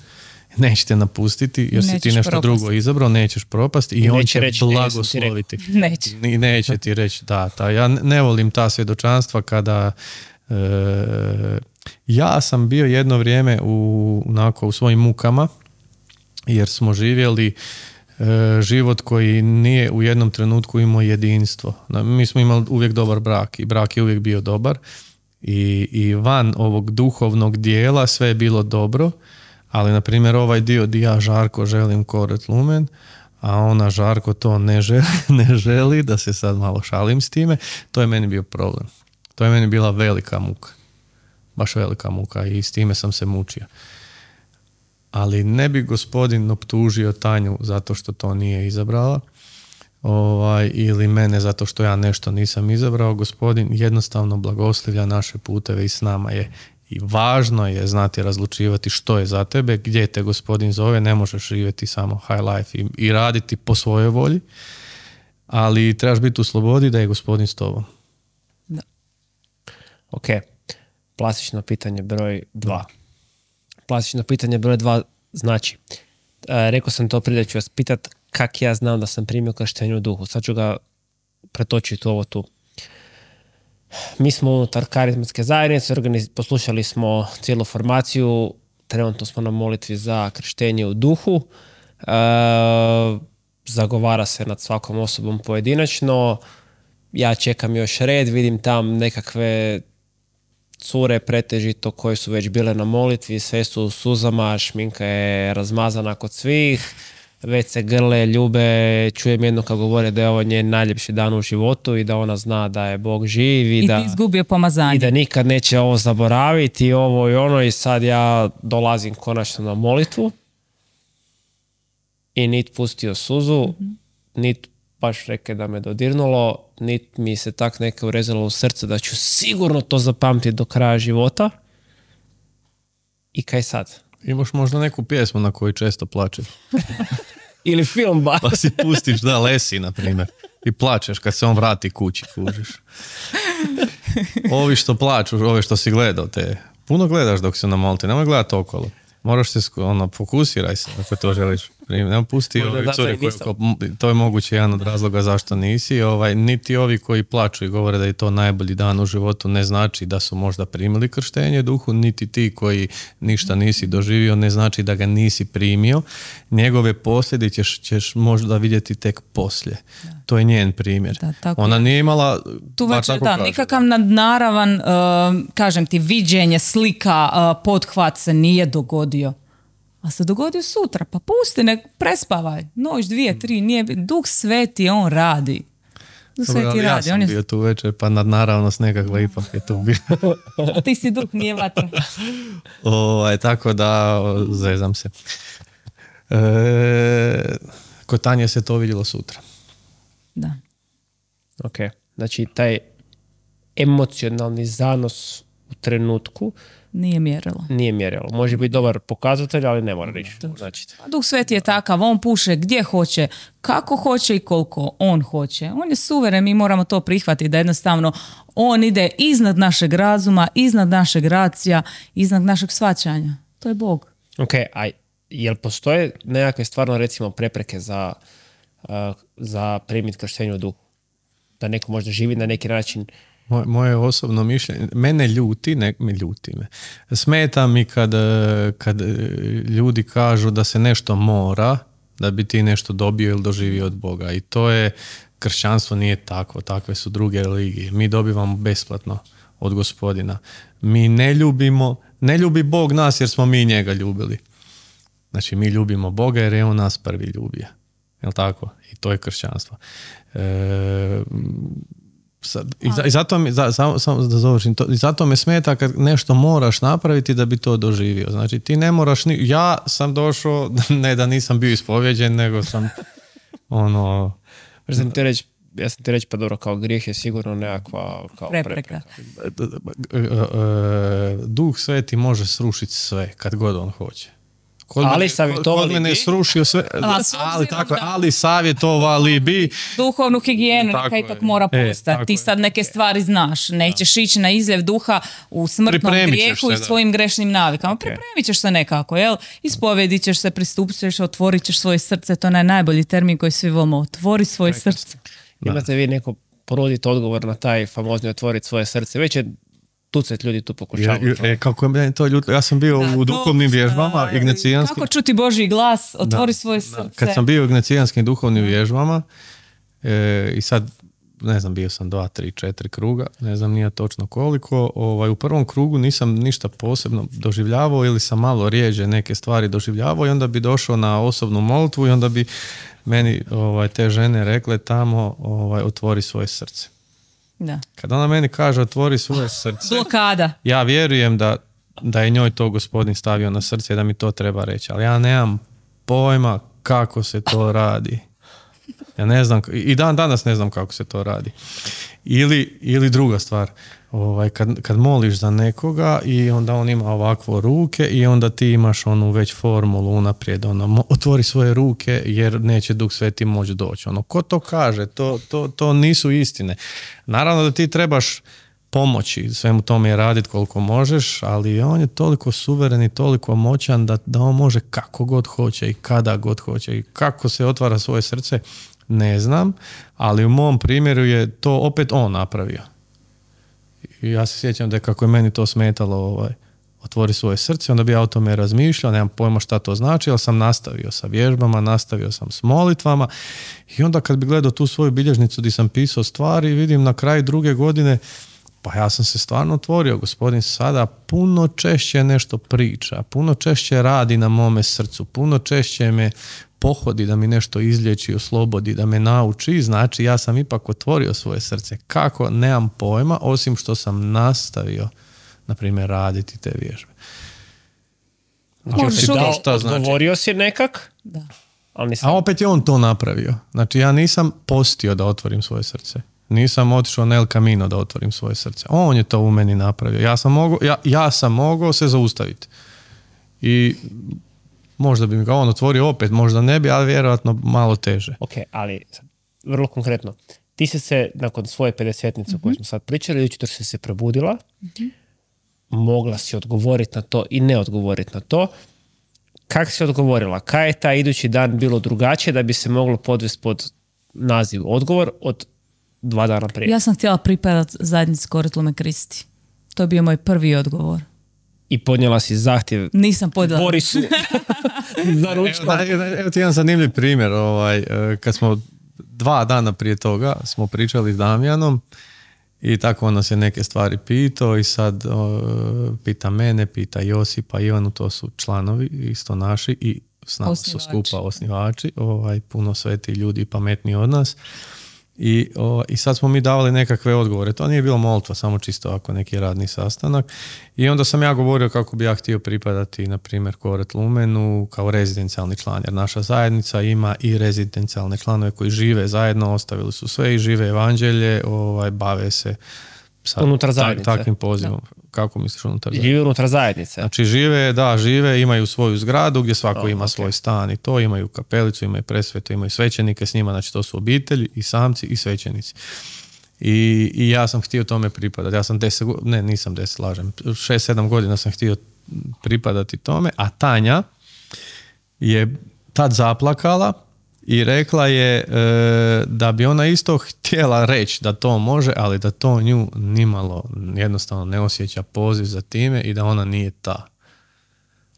Neće te napustiti jer si ti nešto drugo izabrao, nećeš propasti i on će blagosloviti. Neće ti reći da. Ja ne volim ta svjedočanstva kada ja sam bio jedno vrijeme u svojim mukama jer smo živjeli život koji nije u jednom trenutku imao jedinstvo. Mi smo imali uvijek dobar brak i brak je uvijek bio dobar i van ovog duhovnog dijela sve je bilo dobro. Ali, na primjer, ovaj dio di ja Žarko želim Koret Lumen, a ona Žarko to ne želi, da se sad malo šalim s time, to je meni bio problem. To je meni bila velika muka. Baš velika muka i s time sam se mučio. ali ne bi gospodin optužio Tanju zato što to nije izabrala, ili mene zato što ja nešto nisam izabrao. Gospodin jednostavno blagoslivlja naše puteve i s nama je. I važno je znati razlučivati što je za tebe, gdje te gospodin zove, ne možeš živjeti samo high life i raditi po svojoj volji, ali trebaš biti u slobodi da je gospodin s tobom. Da. Ok, klasično pitanje broj 2. Klasično pitanje broj 2 znači, rekao sam to prije da ću vas pitat kak ja znam da sam primio krštenje u duhu. Sad ću ga pretočiti ovo tu. Mi smo unutar karizmatske zajednice, poslušali smo cijelu formaciju, trenutno smo na molitvi za krštenje u duhu. Zagovara se nad svakom osobom pojedinačno. Ja čekam još red, vidim tam nekakve cure pretežito koje su već bile na molitvi, sve su u suzama, šminka je razmazana kod svih, već se grle, ljube, čujem jedno kad govore da je ovo njen najljepši dan u životu i da ona zna da je Bog živ i da ti izgubio pomazanje. I da nikad neće ovo zaboraviti i ovo i ono i sad ja dolazim konačno na molitvu i nit pustio suzu, nit baš reke da me dodirnulo, nit mi se tak neke urezalo u srce da ću sigurno to zapamtiti do kraja života. I kaj sad? Imaš možda neku pjesmu na koju često plačeš. Ili film ba. Pa si pustiš, da, Lesi, na primjer. I plačeš kad se on vrati kući, kužiš. Ovi što plaču, ovi što si gledao te. Puno gledaš dok si na molitvi, nemoj gledati okolo. Moraš se, fokusiraj se ako to želiš. Nema pusti ovi curi koji, to je moguće jedan od razloga zašto nisi. Niti ovi koji plaču i govore da je to najbolji dan u životu ne znači da su možda primili krštenje duhu, niti ti koji ništa nisi doživio ne znači da ga nisi primio. Njegove posljedice ćeš možda vidjeti tek poslije. Da. To je njen primjer. Da, ona nije imala... Tu već nikakav nadnaravan, kažem ti, viđenje, slika, pothvat se nije dogodio. A se dogodio sutra, pa pusti, ne prespavaj. Noć, 2, 3, nije... Duh Sveti, on radi. Duh Sveti radi. Ja sam bio tu večer, pa nadnaravnost nekakva ipak je tu bio. Ti si duh, nije vatra. Tako da, zezam se. Kod Tanje se to vidjelo sutra. Da. Ok, znači taj emocionalni zanos u trenutku nije mjerilo. Može biti dobar pokazatelj, ali ne mora ništa. Znači. Duh Sveti je takav, on puše gdje hoće, kako hoće i koliko on hoće. On je suveren, mi moramo to prihvatiti da jednostavno on ide iznad našeg razuma, iznad našeg racija, iznad našeg shvaćanja. To je Bog. Ok, a jel postoje nekakve stvarno recimo prepreke za primiti krštenje u duhu? Da neko možda živi na neki način. Moje osobno mišljenje, mene ljuti me. Smeta mi kad ljudi kažu da se nešto mora da bi ti nešto dobio ili doživio od Boga. I to je, kršćanstvo nije takvo, takve su druge religije. Mi dobivamo besplatno od Gospodina. Mi ne ljubi Bog nas jer smo mi njega ljubili. Znači mi ljubimo Boga jer je on nas prvi ljubio. Jel' tako? I to je kršćanstvo. Zato me smeta kad nešto moraš napraviti da bi to doživio. Znači ti ne moraš ja sam došao, ne da nisam bio ispovjeđen, nego sam Ja sam ti reći, pa dobro, kao grijeh je sigurno nekakva kao prepreka. Duh Sveti može srušiti sve kad god on hoće. Kod mene srušio sve, ali savjetovali bi. Duhovnu higijenu neka ipak mora postati. Ti sad neke stvari znaš. Nećeš ići na izljev duha u smrtnom grijehu i svojim grešnim navikama. Pripremit ćeš se nekako, jel? Ispovedit ćeš se, pristupit ćeš, otvorit ćeš svoje srce. To je najbolji termin koji svi volimo. Otvori svoje srce. Imate vi neko poroditi odgovor na taj famozni otvoriti svoje srce? Već je tucet ljudi tu pokušavaju. Kako je meni to ljutilo. Ja sam bio u duhovnim vježbama ignicijanskim. Kako čuti Božji glas, otvori svoje srce. Kad sam bio u ignicijanskim duhovnim vježbama i sad, ne znam, bio sam 2, 3, 4 kruga, ne znam nije točno koliko. U prvom krugu nisam ništa posebno doživljavao ili sam malo rijeđe neke stvari doživljavao i onda bi došao na osobnu molitvu i onda bi meni te žene rekle tamo otvori svoje srce. Da. Kad ona meni kaže otvori svoje srce, blokada. Ja vjerujem da da je njoj to Gospodin stavio na srce, da mi to treba reći. Ali ja nemam pojma kako se to radi. Ja ne znam, i danas ne znam kako se to radi. Ili druga stvar, kad moliš za nekoga i onda on ima ovakvo ruke i onda ti imaš onu već formulu unaprijed, otvori svoje ruke jer neće Duh Sveti moći doći. Ko to kaže? To nisu istine. Naravno da ti trebaš pomoći svemu tome raditi koliko možeš, ali on je toliko suveren i toliko moćan da on može kako god hoće i kada god hoće i kako se otvara svoje srce, ne znam, ali u mom primjeru je to opet on napravio. I ja se sjećam da kako je meni to smetalo otvori svoje srce, onda bi ja o tome razmišljao, nemam pojma šta to znači, ali sam nastavio sa vježbama, nastavio sam s molitvama i onda kad bi gledao tu svoju bilježnicu gdje sam pisao stvari, vidim na kraju 2. godine, pa ja sam se stvarno otvorio, Gospodin sada puno češće nešto priča, puno češće radi na mome srcu, puno češće me pohodi da mi nešto izliječi, oslobodi, da me nauči, znači ja sam ipak otvorio svoje srce. Kako? Nemam pojma, osim što sam nastavio, na primjer, raditi te vježbe. Odgovorio si nekak? Da. A opet je on to napravio. Znači ja nisam postio da otvorim svoje srce. Nisam otišao na El Camino da otvorim svoje srce. On je to u meni napravio. Ja sam mogao se zaustaviti. I možda bi mi ga on otvorio opet, možda ne bi, ali vjerojatno malo teže. Ok, ali vrlo konkretno. Ti si se, nakon svoje 50-tnice o kojoj smo sad pričali, jutro si se probudila, mogla si odgovoriti na to i ne odgovoriti na to. Kako si odgovorila? Kaj je taj idući dan bilo drugačije da bi se moglo podvesti pod naziv odgovor od 2 dana prije? Ja sam htjela pripadati zajednici Coret Lumen Christi. To je bio moj prvi odgovor. I podnijela si zahtjev Nisam podjela. Borisu za ručkom. Evo ti jedan zanimljiv primjer. Kad smo 2 dana prije toga smo pričali s Damjanom i tako on nas je neke stvari pitao i sad pita mene, pita Josipa, Ivanu, to su članovi isto naši i s nama su skupa osnivači, puno sveti ljudi pametniji od nas. I sad smo mi davali nekakve odgovore. To nije bilo molitva, samo čisto ako neki radni sastanak. I onda sam ja govorio kako bi ja htio pripadati, na primjer, Coret Lumenu kao rezidencijalni član. Jer naša zajednica ima i rezidencijalne članove koji žive zajedno, ostavili su sve i žive evanđelje, bave se sa takvim pozivom. Da. Kako misliš unutar zajednice? Žive unutar zajednice. Znači žive, imaju svoju zgradu gdje svako ima svoj stan i to, imaju kapelicu, imaju presvetu, imaju svećenike s njima, znači to su obitelji i samci i svećenici. I ja sam htio tome pripadati. Ja sam 6-7 godina sam htio pripadati tome, a Tanja je tad zaplakala i rekla je da bi ona isto htjela reći da to može, ali da to nju nimalo jednostavno ne osjeća poziv za time i da ona nije ta.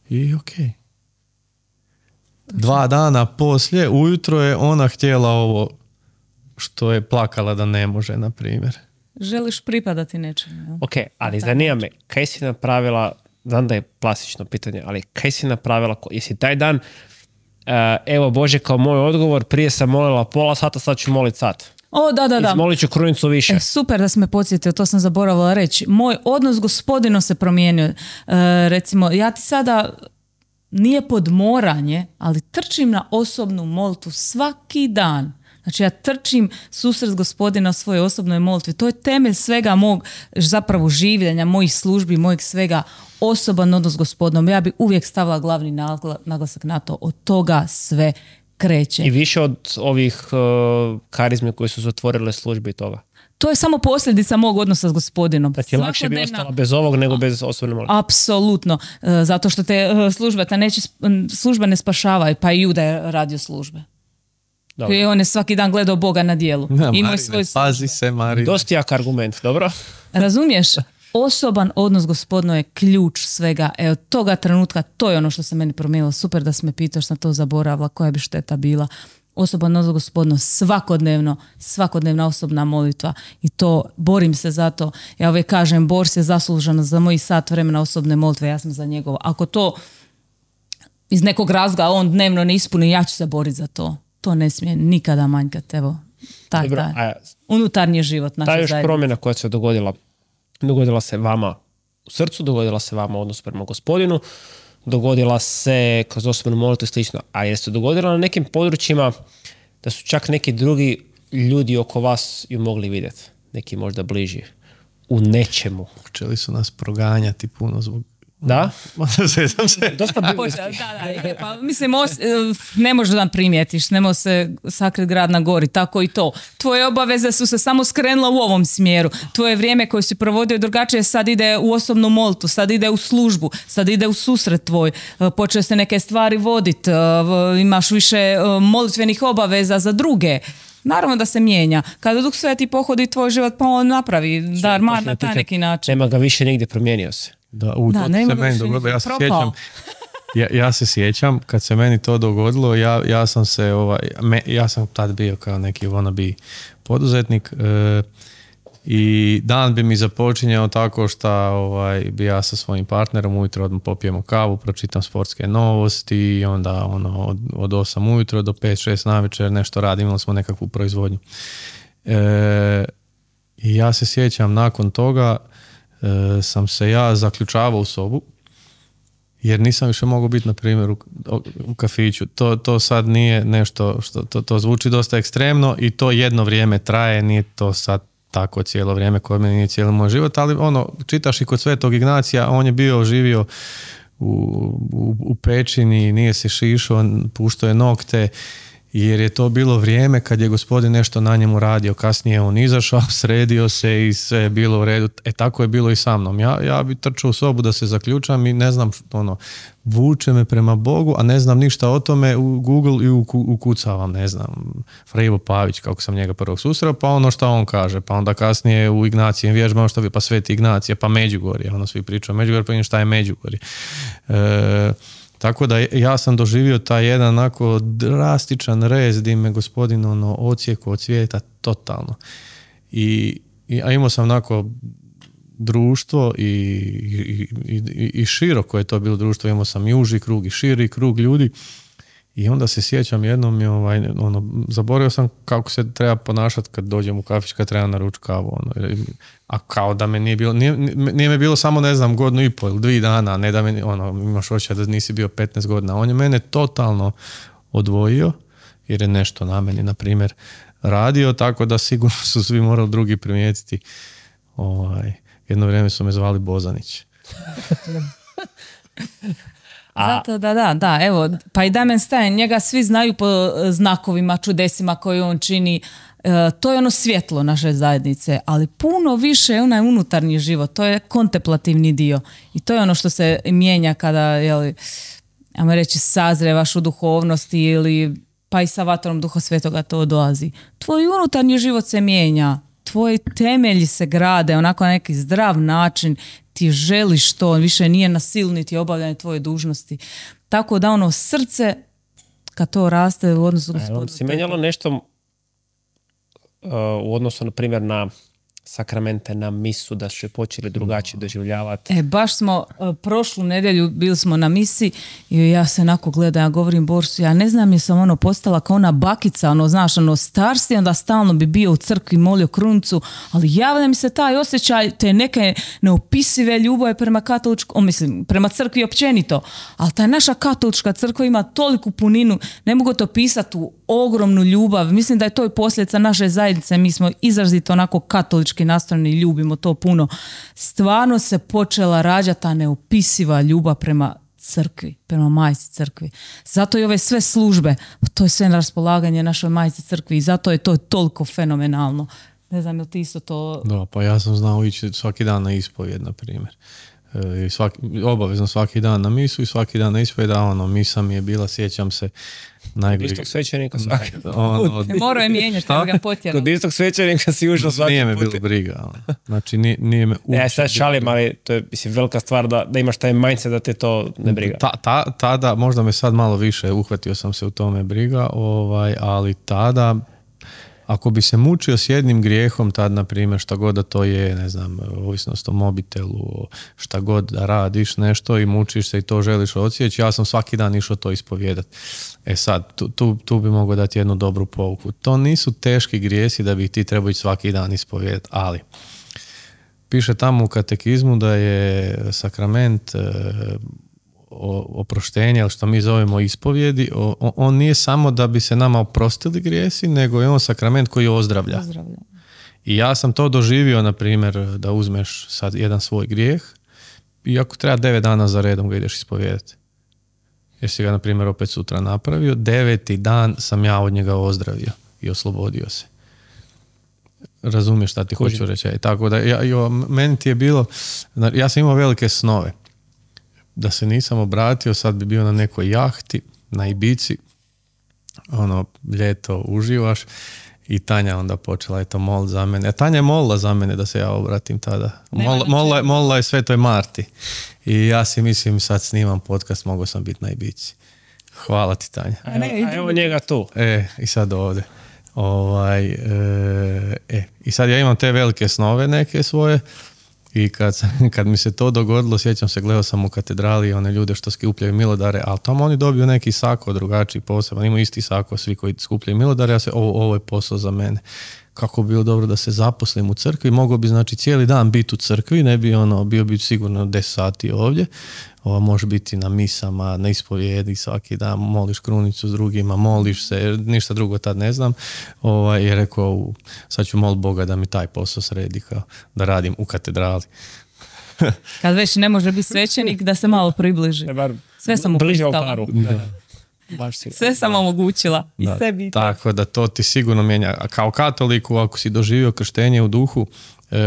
I okej. 2 dana poslije, ujutro je ona htjela ovo što je plakala da ne može, na primjer. Želiš pripadati nečemu. Ok, ali zanima me, kaj si napravila, znam da je plastično pitanje, ali kaj si napravila, jesi taj dan evo Bože kao moj odgovor, prije sam molila pola sata, sad ću moliti sat. Da. Izmolit ću krunicu više. Super da si me podsjetio, to sam zaboravila reći. Moj odnos s Gospodinom se promijenio. Recimo, ja ti sada nije podmoranje, ali trčim na osobnu molitvu svaki dan. Znači ja trčim susret Gospodina u svojoj osobnoj molitvi. To je temelj svega mog zapravo življenja, mojih službi, mojeg svega, osoban odnos s Gospodinom. Ja bi uvijek stavila glavni naglasak na to. Od toga sve kreće. I više od ovih karizmi koji su zatvorile službe i toga? To je samo posljedica mog odnosa s Gospodinom. Da ti je lakše bi ostala bez ovog nego bez osobne molitve? Apsolutno. Zato što te služba ne spašavaju, pa i Juda je radio službe. Dobro. I on je svaki dan gledao Boga na dijelu. Pazi se, Marine. Dosti jak argument, dobro? Razumiješ? Osoban odnos Gospodino je ključ svega. Od toga trenutka, to je ono što se meni promijenilo. Super da si me pitao, što sam to zaboravila, koja bi šteta bila. Osoban odnos Gospodino, svakodnevna osobna molitva. I to, borim se za to. Ja uvijek kažem, Boris je zaslužan za moj sat vremena osobne molitve, ja sam za njegovo. Ako to iz nekog razloga on dnevno ne ispuni, ja ću se boriti za to. To ne smije nikada manjkati. Evo, taj unutarnji život naše zajednice. Ta još promjena koja se dogodila se vama u srcu, dogodila se vama odnos prema Gospodinu, dogodila se kroz osobnu molitvu i slično, a jer se dogodila na nekim područjima da su čak neki drugi ljudi oko vas ju mogli vidjeti, neki možda bliži, u nečemu. Počeli su nas proganjati puno zbog... Da? Sjećam se. Pa, mislim, ne možeš da primijetiš, ne može se sakrit grad na gori, tako i to. Tvoje obaveze su se samo skrenula u ovom smjeru. Tvoje vrijeme koje si provodio drugačije sad ide u osobnu molitvu, sad ide u službu, sad ide u susret tvoj, počne se neke stvari voditi, imaš više molitvenih obaveza za druge. Naravno da se mijenja. Kada Duh Sveti pohodi tvoj život, pa on napravi darmar na taj neki način. Nema ga više nigdje, promijenio se. Da, to se meni dogodilo. Ja se sjećam kad se meni to dogodilo, ja sam tad bio kao neki wannabe poduzetnik i dan bi mi započinjao tako što bi ja sa svojim partnerom ujutro odmah popijemo kavu, pročitam sportske novosti i onda od 8 ujutro do 5-6 navečer nešto radim, imali smo nekakvu proizvodnju. I ja se sjećam nakon toga sam se ja zaključavao u sobu jer nisam više mogao biti na primjer u kafiću. To sad nije nešto što to zvuči dosta ekstremno i to jedno vrijeme traje, nije to sad tako cijelo vrijeme, kod mene nije cijeli moj život, ali čitaš i kod Svetog Ignacija, on je živio u pećini, nije se šišao, puštao je nokte, jer je to bilo vrijeme kad je Gospodin nešto na njemu radio. Kasnije on izašao, sredio se i sve je bilo u redu. Tako je bilo i sa mnom. Ja bi trčao u sobu da se zaključam i ne znam, vuče me prema Bogu, a ne znam ništa o tome, u Google i ukucavam, ne znam, Fra Ivo Pavić, kako sam njega prvog susreo, pa što on kaže, pa onda kasnije u Ignacijem vježbama pa Sveti Ignacije, pa Međugorje, svi pričaju o Međugorje, pa šta je Međugorje. Tako da ja sam doživio taj jedan onako drastičan rez gdje me Gospodin odsjekao od svijeta totalno. A imao sam onako društvo i široko je to bilo društvo, imao sam i uži krug i širi krug ljudi i onda se sjećam jednom zaboravio sam kako se treba ponašati kad dođem u kafić, kad treba naručiti kavu. A kao da me nije me bilo samo ne znam godinu i pol ili 2 dana, ne da me imaš osjećaj da nisi bio 15 godina. On je mene totalno odvojio jer je nešto na meni, na primjer, radio, tako da sigurno su svi morali drugi primijetiti. Jedno vrijeme su me zvali Bozanić. Zato da, evo, pa i Damjan Stein, njega svi znaju po znakovima, čudesima koje on čini, to je svjetlo naše zajednice, ali puno više je onaj unutarnji život, to je kontemplativni dio i to je ono što se mijenja kada, ajmo reći, sazrevaš u duhovnosti ili pa i sa vatrom Duha Svetoga to dolazi. Tvoj unutarnji život se mijenja, tvoji temelji se grade onako na neki zdrav način, ti želiš to, više nije nasilniti obavljanje tvoje dužnosti. Tako da srce, kad to raste u odnosu Gospodu... Si menjalo nešto u odnosu, na primjer, na sakramente, na misu, da su je počeli drugačije doživljavati? Baš smo prošlu nedjelju bili smo na misi i ja se onako gledam, ja govorim Borsu, ja ne znam, jesam postala kao ona bakica, starsti, onda stalno bi bio u crkvi, molio krunicu, ali javlja mi se taj osjećaj te neke neopisive ljubavi prema prema crkvi općenito, ali ta naša katolička crkva ima toliku puninu, ne mogu to pisati u ogromnu ljubav, mislim da je to i posljedica naše zajednice, mi smo izrazito onako katolički nastrojeni, ljubimo to puno. Stvarno se počela rađati ta neopisiva ljubav prema crkvi, prema majci crkvi. Zato i ove sve službe, to je sve na raspolaganje našoj majci crkvi i zato je to toliko fenomenalno. Ne znam, je li ti isto to... Da, pa ja sam znao ići svaki dan na ispovjed, na primjer. Obavezno svaki dan na misu i svaki dan na ispovjed, misa mi je bila, sjećam se, najbolji. Kod istog svećenika svaki Morao je mijenjati, da ga potjerao. Kod istog svećenika si ušao svaki put. Nije me bilo briga. Znači, nije me uopće... Ja sad šalim, ali to je velika stvar da imaš taj mindset da te to ne briga. Tada, možda me sad malo više, uhvatio sam se u tome briga, ali tada... Ako bi se mučio s jednim grijehom, tad, na primjer, šta god da to je, ne znam, ovisnost o mobitelu, šta god da radiš nešto i mučiš se i to želiš odsjeći, ja sam svaki dan išao to ispovijedati. Sad, tu bi mogao dati jednu dobru pouku. To nisu teški grijesi da bi ti trebao ići svaki dan ispovijedati, ali piše tamo u katekizmu da je sakrament oproštenja, ili što mi zovemo ispovjedi, on nije samo da bi se nama oprostili grijesi, nego je on sakrament koji ozdravlja. I ja sam to doživio, na primjer, da uzmeš sad jedan svoj grijeh i ako treba 9 dana za redom ga ideš ispovijedati. Jer si ga, na primjer, opet sutra napravio, 9. dan sam ja od njega ozdravio i oslobodio se. Razumiješ šta ti hoću reći. Tako da, meni ti je bilo, ja sam imao velike snove. Da se nisam obratio, sad bi bio na nekoj jahti, na Ibici, ljeto uživaš, i Tanja onda počela molit za mene. Tanja je molila za mene da se ja obratim tada. Molila je Svetoj Marti. I ja si mislim, sad snimam podcast, mogao sam biti na Ibici. Hvala ti, Tanja. A evo njega tu. I sad ovdje. I sad ja imam te velike snove neke svoje, i kad mi se to dogodilo, sjećam se, gledao sam u katedrali one ljude što skupljaju milodare, ali tamo oni dobiju neki sako drugačiji, poseban, imaju isti sako svi koji skupljaju milodare, ja se, ovo je posao za mene. Kako bi bilo dobro da se zaposlim u crkvi, mogao bi znači cijeli dan biti u crkvi, ne bi bio bi sigurno 10 sati ovdje, može biti na misama, na ispovjedi, svaki dan moliš krunicu s drugima, moliš se, ništa drugo tad ne znam, je rekao, sad ću molit Boga da mi taj posao sredi, kao da radim u katedrali. Kad već ne može biti svećenik, da se malo približi. Sve sam bliže oparu. Sve sam omogućila. I sebi. Tako da to ti sigurno mijenja. A kao katoliku, ako si doživio krštenje u duhu,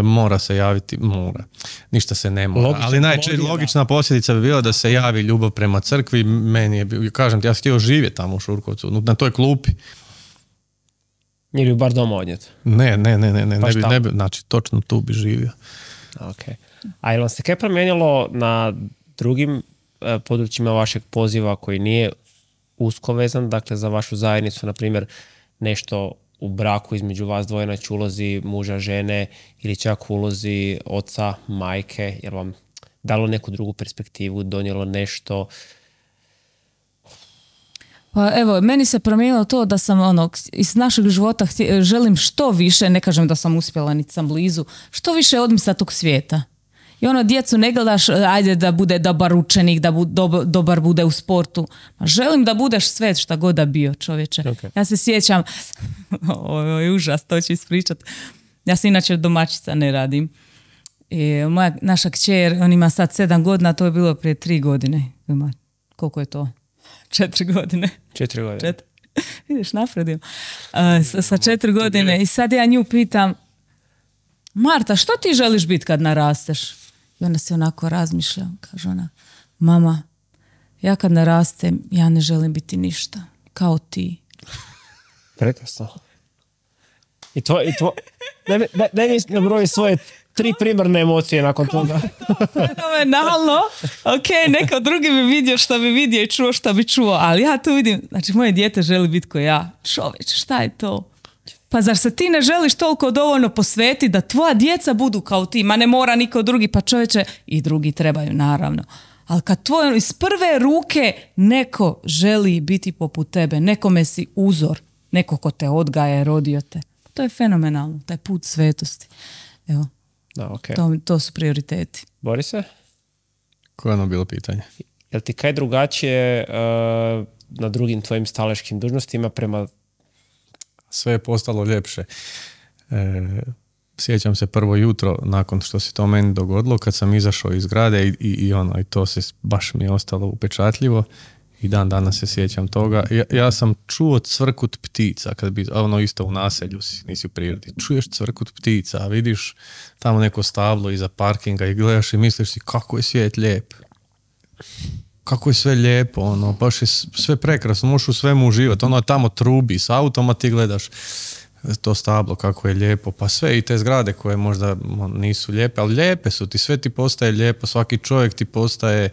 mora se javiti, mora. Ništa se ne mora. Ali logična posljedica bi bila da se javi ljubav prema crkvi. Meni je, kažem ti, ja sam htio živjeti tamo u Šurkovcu, na toj klupi. Nije bi bar doma odnijeti? Ne bi, znači točno tu bi živio. Okay. A je li vam se kaj promijenilo na drugim područjima vašeg poziva koji nije usko vezan, dakle za vašu zajednicu, na primjer nešto u braku između vas dvoje, znači ulozi muža, žene ili čak ulozi oca, majke, jer vam dalo neku drugu perspektivu, donijelo nešto? Pa evo, meni se promijenilo to da sam iz našeg života želim što više, ne kažem da sam uspjela, niti sam blizu, što više odmisa tog svijeta. I djecu ne gledaš, ajde da bude dobar učenik, da dobar bude u sportu. Želim da budeš svet šta god da bio, čovječe. Okay. Ja se sjećam, ovo je užas, to ću ispričat. Ja se inače domaćica ne radim. I naša kćer, on ima sad 7 godina, to je bilo prije 3 godine. Koliko je to? 4 godine. 4 godine. Vidiš, napredim. Sa 4 godine. I sad ja nju pitam, Marta, što ti želiš biti kad narasteš? I ona se onako razmišlja. Kaže ona, mama, ja kad narastem, ja ne želim biti ništa. Kao ti. Prekrasno. Daj mi nabroji svoje 3 primarne emocije nakon toga. Fenomenalno. Ok, neko drugi bi vidio što bi vidio i čuo što bi čuo, ali ja tu vidim, znači moje dijete želi biti ko ja. Čovječe, šta je to? Pa zar se ti ne želiš toliko dovoljno posvetiti da tvoja djeca budu kao ti? Ma ne mora niko drugi, pa čovječe, i drugi trebaju, naravno. Ali kad iz prve ruke neko želi biti poput tebe, nekome si uzor, neko ko te odgaja, rodio te, to je fenomenalno, taj put svetosti. Evo, to su prioriteti. Borise? Koje je bilo pitanje? Jel ti kaj drugačije na drugim tvojim staleškim dužnostima prema... Sve je postalo ljepše. Sjećam se prvo jutro nakon što se to meni dogodilo, kad sam izašao iz zgrade i to se baš mi je ostalo upečatljivo i dan danas se sjećam toga. Ja sam čuo cvrkut ptica, kad bi, isto u naselju nisi u prirodi, čuješ cvrkut ptica, a vidiš tamo neko stablo iza parkinga i gledaš i misliš si kako je svijet lijep. Kako je sve lijepo, baš je sve prekrasno, možeš u svemu uživati, tamo trubi s autom, a ti gledaš to stablo kako je lijepo, pa sve i te zgrade koje možda nisu lijepe, ali lijepe su ti, sve ti postaje lijepo, svaki čovjek ti postaje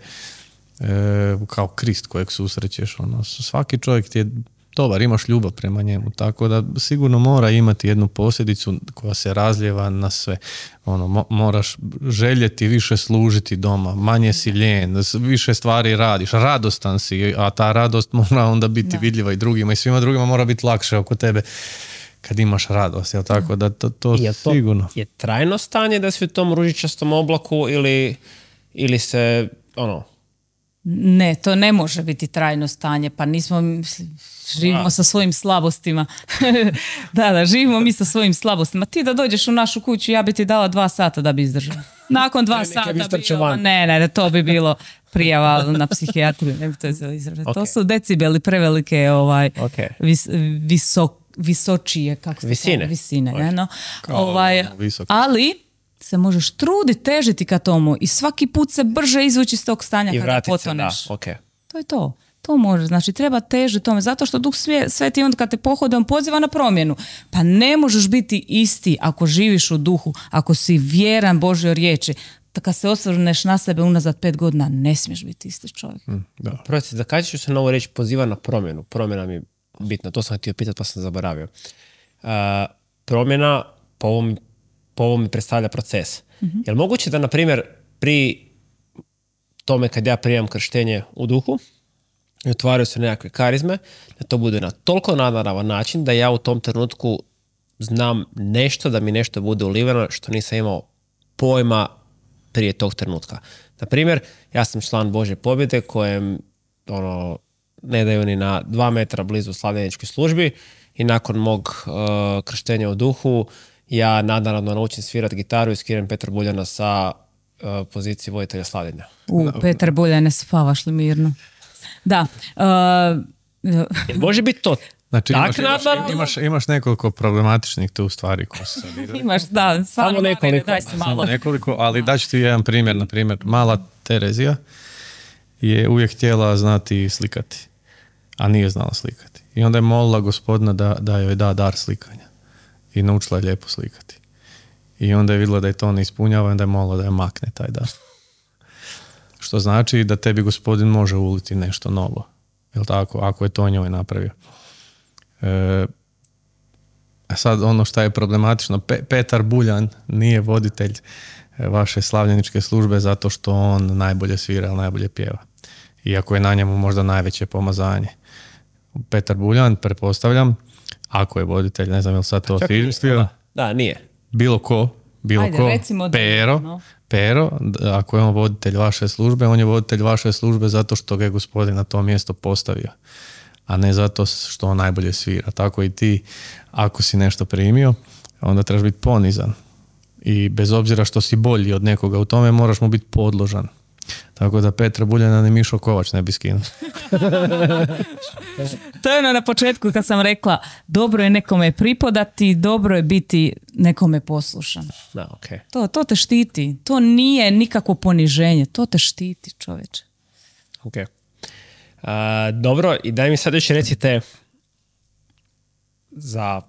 kao Krist kojeg susrećeš, svaki čovjek ti je dobar, imaš ljubav prema njemu, tako da sigurno mora imati jednu posljedicu koja se razlijeva na sve. Moraš željeti više služiti doma, manje si lijen, više stvari radiš, radostan si, a ta radost mora onda biti vidljiva i drugima i svima drugima mora biti lakše oko tebe kad imaš radost, jel tako? Da to sigurno. Je trajno stanje da si u tom ružičastom oblaku ili se, Ne, to ne može biti trajno stanje, pa živimo sa svojim slabostima. Da, živimo mi sa svojim slabostima. Ti da dođeš u našu kuću, ja bi ti dala 2 sata da bi izdržao. Nakon 2 sata ne, to bi bilo prijava na psihijatriju. Ne bi to izraziti. To su decibeli prevelike visočije, kako se visine. Visine, no? Ali se možeš truditi, težiti ka tomu i svaki put se brže izvući iz tog stanja kada potoneš. To je to. To može. Znači, treba težiti tome. Zato što Duh Sveti onda kad te pohode, on poziva na promjenu. Pa ne možeš biti isti ako živiš u duhu, ako si vjeran Božjoj riječi. Kad se osvrneš na sebe unazad 5 godina, ne smiješ biti isti čovjek. Prosti, zakažit ću se na ovu reći poziva na promjenu. Promjena mi je bitna. To sam htio pitati pa sam zaboravio. Promjena po ovom mi predstavlja proces. Je li moguće da, na primjer, pri tome kad ja primam krštenje u duhu i otvaraju se nekakve karizme, da to bude na toliko nadnaravan način da ja u tom trenutku znam nešto, da mi nešto bude uliveno što nisam imao pojma prije tog trenutka. Na primjer, ja sam član Božje pobjede kojem ne daju ni na 2 metra blizu slavljeničkoj službi i nakon mog krštenja u duhu ja nadnaravno naučim svirati gitaru i skinem Petra Buljana sa pozicije voditelja slavljenja. Petar Buljan, ne spavaš li mirno? Da. Može biti to. Znači imaš nekoliko problematičnih tu stvari koje se sad imaš, da, samo nekoliko, ali daću ti jedan primjer. Na primjer, mala Terezija je uvijek htjela znati slikati, a nije znala slikati. I onda je molila Gospodina da joj da dar slikanja. I naučila je lijepo slikati. I onda je vidjela da je to ne ispunjava i onda je molila da je makne taj dar. Što znači da tebi Gospodin može uliti nešto novo. Jel tako? Ako je to njoj napravio. A sad ono što je problematično, Petar Buljan nije voditelj vaše slavljeničke službe zato što on najbolje svira ili najbolje pjeva. Iako je na njemu možda najveće pomazanje. Petar Buljan, pretpostavljam, ako je voditelj, ne znam je li sad to otištvio. Da, nije. Bilo ko, Pero, ako je on voditelj vaše službe, on je voditelj vaše službe zato što ga je Gospodin na to mjesto postavio, a ne zato što on najbolje svira. Tako i ti, ako si nešto primio, onda trebaš biti ponizan. I bez obzira što si bolji od nekoga u tome, moraš mu biti podložan. Tako da Petra Buljana ni Mišo Kovač ne bi skinuo. To je na početku kad sam rekla dobro je nekome pripadati, dobro je biti nekome poslušan. Da, okay. To te štiti. To nije nikakvo poniženje. To te štiti, čoveče. Okay. Dobro, i daj mi sad još recite za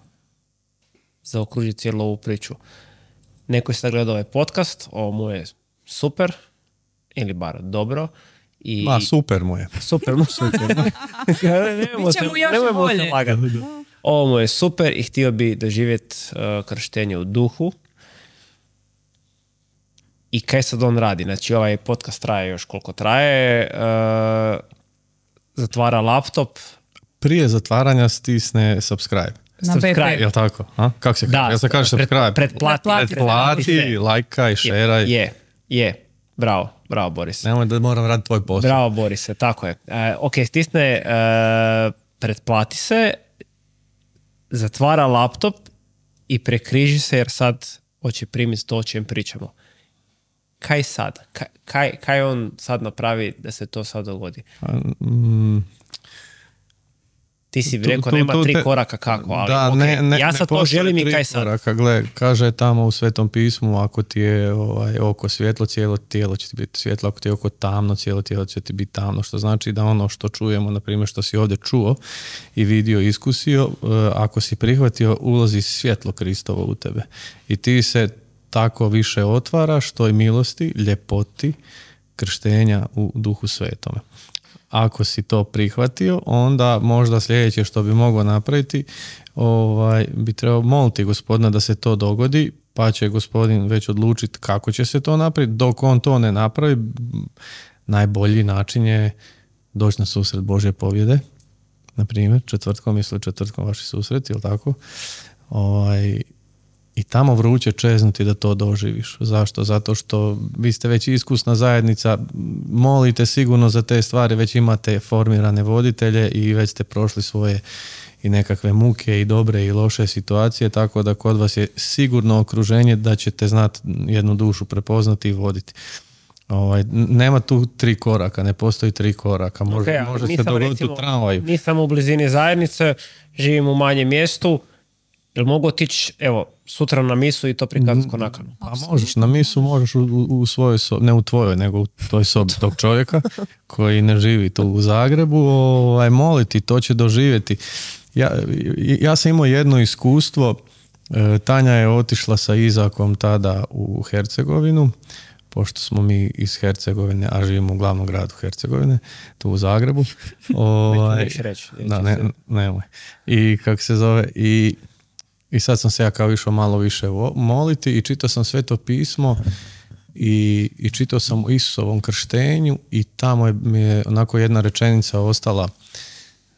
okružiti cijelu ovu priču. Neko je sad gledao ovaj podcast, ovo mu je super, ili bar dobro. Super mu je. Super mu Nemojmo se lagati. Ovo mu je super i htio bi doživjeti krštenje u duhu. I kaj sad on radi? Znači ovaj podcast traje još koliko traje. Zatvara laptop. Prije zatvaranja stisne subscribe. Subscribe. Jel' tako? A? Kako se kaže? Ja se kaže subscribe. Pretplati, lajkaj, šeraj. Je. Bravo Boris. Nemoj da moram raditi tvoj posao. Bravo Borise, tako je. Stisne, pretplati se, zatvara laptop i prekriži se jer sad hoće primiti to o čem pričamo. Kaj sad? Kaj on sad napravi da se to sad dogodi? Ti si rekao nema 3 koraka kako, ali da, ja sad to želim i kaj sad? Koraka. Gle, kaže tamo u Svetom pismu, ako ti je oko svjetlo, cijelo tijelo će ti biti svjetlo, ako ti je oko tamno, cijelo tijelo će ti biti tamno, što znači da ono što čujemo, na primjer što si ovdje čuo i vidio, iskusio, ako si prihvatio, ulazi svjetlo Kristovo u tebe. I ti se tako više otvaraš toj milosti, ljepoti, krštenja u Duhu Svetome. Ako si to prihvatio, onda možda sljedeće što bi mogao napraviti, bi trebao moliti Gospodina da se to dogodi, pa će Gospodin već odlučiti kako će se to napraviti. Dok on to ne napravi, najbolji način je doći na susret Božje pobjede. Na primjer, četvrtkom vaši susreti, ili tako? I tamo vruće čeznuti da to doživiš. Zašto? Zato što vi ste već iskusna zajednica, molite sigurno za te stvari, već imate formirane voditelje i već ste prošli svoje i nekakve muke i dobre i loše situacije, tako da kod vas je sigurno okruženje da ćete znati jednu dušu prepoznati i voditi. Nema tu 3 koraka, ne postoji 3 koraka. Može se dogoditi u tramvaju. Nisam u blizini zajednice, živim u manjem mjestu, jel mogu otići, evo, sutra na misu i to prikazati ko nakanu? Pa možeš, na misu možeš u svojoj sobi, ne u tvojoj, nego u toj sobi tog čovjeka koji ne živi tu u Zagrebu, moliti, to će doživjeti. Ja sam imao jedno iskustvo, Tanja je otišla sa Izakom tada u Hercegovinu, pošto smo mi iz Hercegovine, a živimo u glavnom gradu Hercegovine, tu u Zagrebu. Neću reći. Nemoj. I kako se zove, i sad sam se ja kao išao malo više moliti i čitao sam Sveto pismo i čitao sam o Isusovom krštenju i tamo mi je onako jedna rečenica ostala,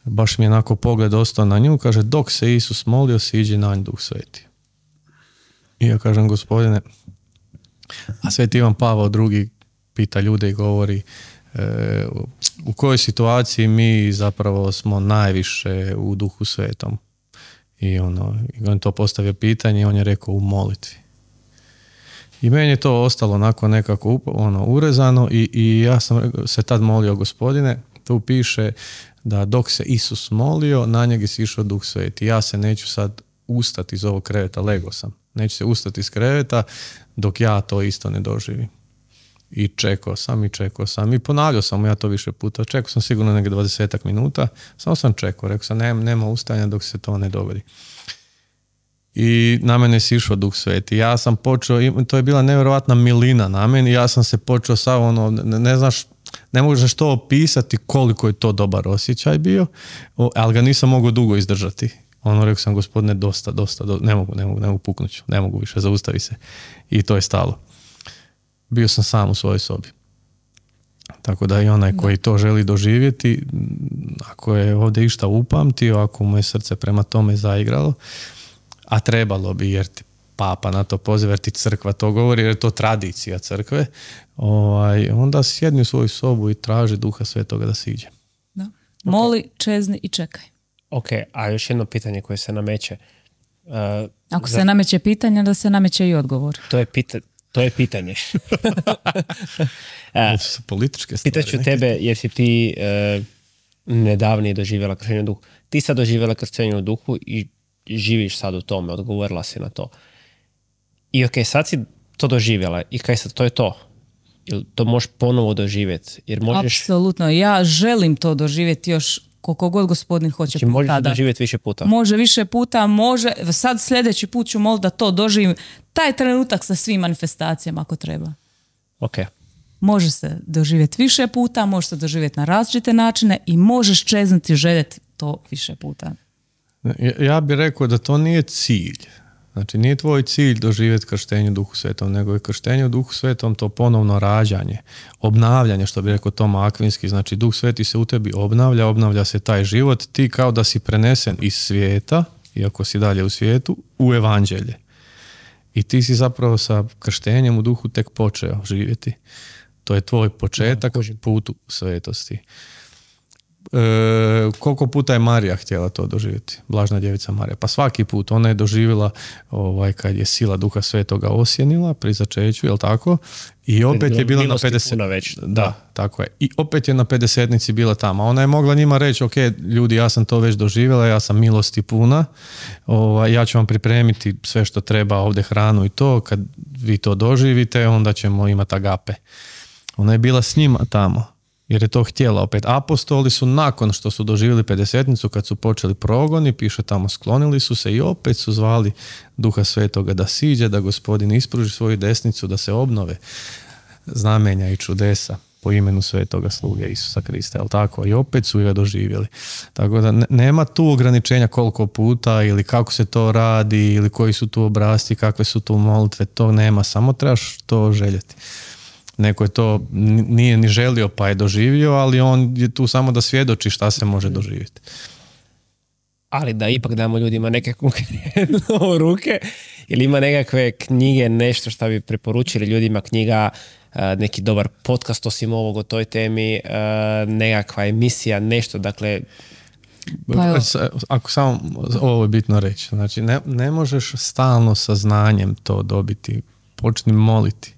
baš mi je onako pogled ostao na nju, kaže, dok se Isus molio, siđi na nj Duh Sveti. I ja kažem, Gospodine, a Sveti Ivan Pavao II pita ljude i govori u kojoj situaciji mi zapravo smo najviše u Duhu Svetom. I on to postavio pitanje i on je rekao u molitvi. I meni je to ostalo onako nekako urezano i ja sam se tad molio, Gospodine, tu piše da dok se Isus molio, na njega si išao Duh Sveti. Ja se neću sad ustati iz ovog kreveta, lego sam. Neću se ustati iz kreveta dok ja to isto ne doživim. I čekao sam i ponavljao sam ja to više puta. Čekao sam sigurno negdje 20 minuta, samo sam čekao, rekao sam nema ustajanja dok se to ne dogodi. I na mene si išao Duh Sveti. Ja sam počeo, to je bila nevjerojatna milina na meni, ja sam se počeo ne možeš to opisati koliko je to dobar osjećaj bio, ali ga nisam mogao dugo izdržati. Rekao sam, Gospodine, dosta, ne mogu puknuću, ne mogu više, zaustavi se. I to je stalo. Bio sam sam u svojoj sobi. Tako da i onaj koji to želi doživjeti, ako je ovdje išta upamtio, ako mu je srce prema tome zaigralo, a trebalo bi, jer ti papa na to poziva, jer ti crkva to govori, jer je to tradicija crkve, onda sjedni u svoju sobu i traži Duha Svetoga da siđe. Da. Moli, čezni i čekaj. Ok, a još jedno pitanje koje se nameće. Ako se nameće pitanje, da se nameće i odgovor. To je pitanje. To su političke stvari. Pitaću tebe, jesi ti nedavnije doživjela krštenje u duhu. Ti sad doživjela krštenje u duhu i živiš sad u tome, odgovorila si na to. I ok, sad si to doživjela i kaj sad, to je to? Ili to možeš ponovo doživjeti? Apsolutno, ja želim to doživjeti još koliko god Gospodin hoće. Znači, možeš doživjeti više puta? Može više puta, može. Sad sljedeći put ću moliti da to doživim taj trenutak sa svim manifestacijama ako treba. Ok. Može se doživjeti više puta, može se doživjeti na različite načine i možeš čeznuti željeti to više puta. Ja bih rekao da to nije cilj. Znači, nije tvoj cilj doživjeti krštenje u Duhu Svetom, nego je krštenje u Duhu Svetom to ponovno rađanje, obnavljanje, što bi rekao Toma Akvinski. Znači, Duh Sveti se u tebi obnavlja se taj život, ti kao da si prenesen iz svijeta, iako si dalje u svijetu, u evanđelje. I ti si zapravo sa krštenjem u Duhu tek počeo živjeti. To je tvoj početak putu svetosti. Koliko puta je Marija htjela to doživjeti, Blažna djevica Marija? Pa svaki put ona je doživjela kad je sila Duha Svetoga osjenila pri začeću, jel tako? I opet je bila na 50. Da, tako je. I opet je na 50-nici bila tamo. Ona je mogla njima reći, ok, ljudi, ja sam to već doživjela, ja sam milosti puna, ja ću vam pripremiti sve što treba ovdje, hranu i to, kad vi to doživite, onda ćemo imati agape. Ona je bila s njima tamo, jer je to htjela opet. Apostoli su nakon što su doživjeli 50-nicu, kad su počeli progoni, piše tamo, sklonili su se i opet su zvali Duha Svetoga da siđe, da Gospodin ispruži svoju desnicu, da se obnove znamenja i čudesa po imenu Svetoga sluge Isusa Krista, jel tako? I opet su ga doživjeli. Tako da nema tu ograničenja koliko puta ili kako se to radi ili koji su tu obrasci, kakve su tu molitve, to nema, samo trebaš to željeti. Neko je to nije ni želio pa je doživio, ali on je tu samo da svjedoči šta se može doživjeti. ali da ipak damo ljudima neke konkretno u ruke, ili ima nekakve knjige, nešto što bi preporučili ljudima, knjiga, neki dobar podcast osim ovog o toj temi, nekakva emisija, nešto, dakle... Ako samo, ovo je bitno reći, znači ne možeš stalno sa znanjem to dobiti, počni moliti.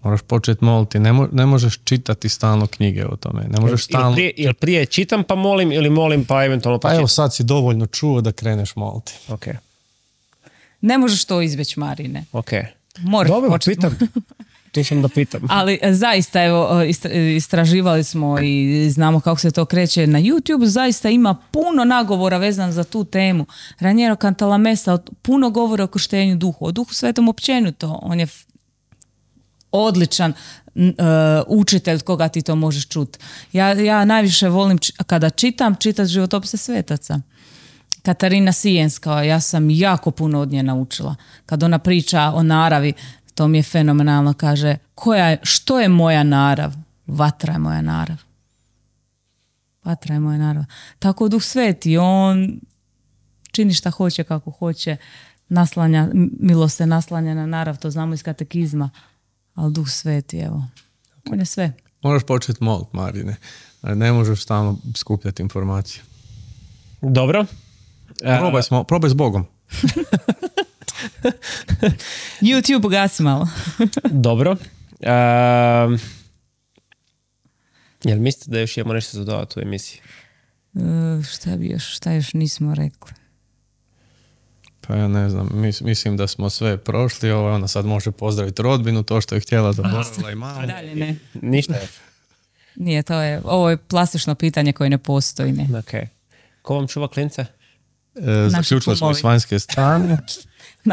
Moraš početi moliti, ne možeš čitati stalno knjige o tome. Ne možeš stalno... Ili prije čitam pa molim, ili molim pa eventualno pa evo sad si dovoljno čuo da kreneš moliti. Okay. Ne možeš to izbjeći, Marine. Okay. Moraš početi. Pitam. Tu sam da pitam. Ali zaista, evo, istraživali smo i znamo kako se to kreće na YouTube, zaista ima puno nagovora vezan za tu temu. Raniero Cantalamessa puno govori o krštenju duhu, o Duhu Svetom općenito. On je odličan učitelj koga ti to možeš čuti. Ja najviše volim kada čitati životopise svetaca. Katarina Sijenska, ja sam jako puno od nje naučila. Kad ona priča o naravi, to mi je fenomenalno, kaže, što je moja narav? Vatra je moja narav. Vatra je moja narav. Tako Duh Sveti, on čini šta hoće, kako hoće, milost se naslanja na narav, to znamo iz katekizma, ali Duh Sveti, evo, on je sve. Moraš početi molit, Marine. Ne možeš stalno skupljati informacije. Dobro. Probaj s Bogom. YouTube gasi malo. Dobro. Jel mislite da još imamo nešto za dodati u emisiji? Šta još nismo rekli? Pa ja ne znam, mislim da smo sve prošli, ona sad može pozdraviti rodbinu, to što je htjela zaboravila i malo. Dalje ne. Ništa. Nije, ovo je plastično pitanje koje ne postoji. Ne. Okay. Ko vam čuva klince? Zaključili smo s vanjske strane.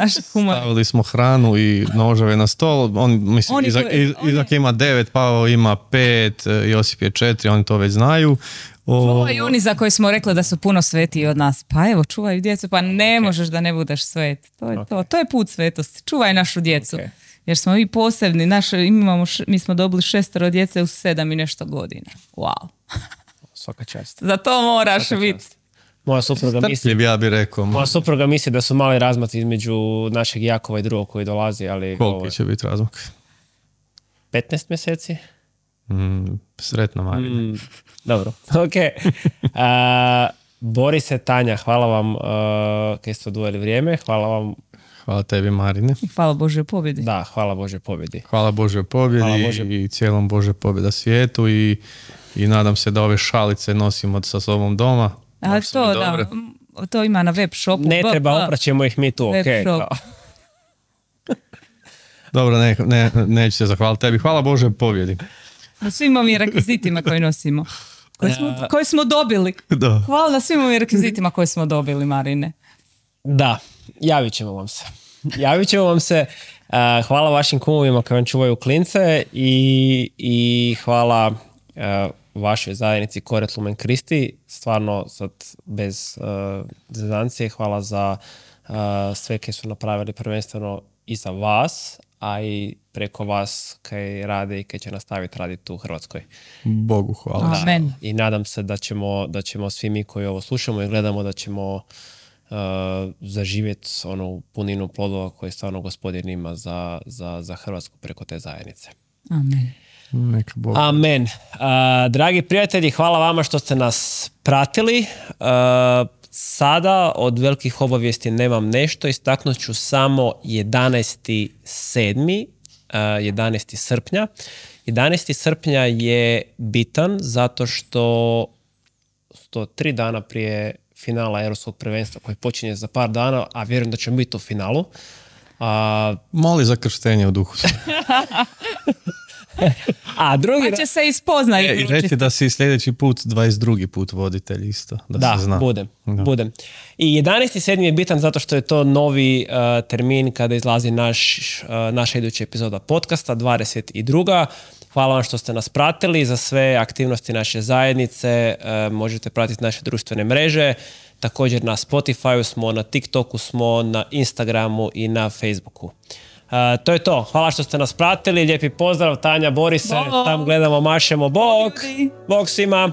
Stavili smo hranu i noževe na stol. Izak ima 9, Pavao ima 5, Josip je 4, oni to već znaju. Čuvaju oni za koje smo rekli da su puno svetiji od nas. Pa evo, čuvaju djecu, pa ne možeš da ne budeš svet. To je to. To je put svetosti. Čuvaj našu djecu. Okay. Jer smo mi posebni. Mi smo dobili 6 djece u 7 i nešto godina. Wow. Svaka čast. Za to moraš biti. Moja supruga misli da su mali razmaci između našeg Jakova i drugog koji dolazi, ali... Koliki će biti razmak? 15 mjeseci? Sretno, Marina. Dobro, ok. Borise, Tanja, hvala vam kaj ste odvojili vrijeme, hvala vam. Hvala tebi, Marine. I hvala Božoj pobjedi. Da, hvala Božoj pobjedi. Hvala Božoj pobjedi i cijelom Božoj pobjeda svijetu i nadam se da ove šalice nosimo sa sobom doma. Ali to ima na web shopu. Ne treba, opraćemo ih mi tu, ok. Dobro, neću se zahvaliti tebi. Hvala Bože pobjedi. Na svim ovim rekvizitima koje nosimo. Koje smo dobili. Da. Hvala na svim ovim rekvizitima koje smo dobili, Marine. Da, javit ćemo vam se. Hvala vašim kumovima koji vam čuvaju klince i hvala vašoj zajednici Koret Lumen Kristi. Stvarno sad bez zezancije hvala za sve koje su napravili prvenstveno i za vas, a i preko vas kaj rade i kaj će nastaviti raditi u Hrvatskoj. Bogu hvala. Amen. I nadam se da ćemo svi mi koji ovo slušamo i gledamo da ćemo zaživjeti onu puninu plodova koje stvarno Gospodin ima za Hrvatsku preko te zajednice. Amen. Amen. Dragi prijatelji, hvala vama što ste nas pratili. Sada od velikih obavijesti nemam nešto, istaknut ću samo 11. srpnja. 11. srpnja je bitan zato što 3 dana prije finala Europskog prvenstva koji počinje za par dana, a vjerujem da ćemo biti u finalu. Moli za krštenje u duhu. Pa će se ispoznati. I reći da si sljedeći put 22. put voditelj isto. Da se zna. Budem. I 11.7. je bitan zato što je to novi termin kada izlazi naša iduća epizoda podcasta, 22. Hvala vam što ste nas pratili. Za sve aktivnosti naše zajednice možete pratiti naše društvene mreže. Također na Spotifyu smo, na TikToku smo, na Instagramu i na Facebooku. To je to. Hvala što ste nas pratili. Lijepi pozdrav, Tanja, Borise. Tam gledamo, mašemo. Bog svima.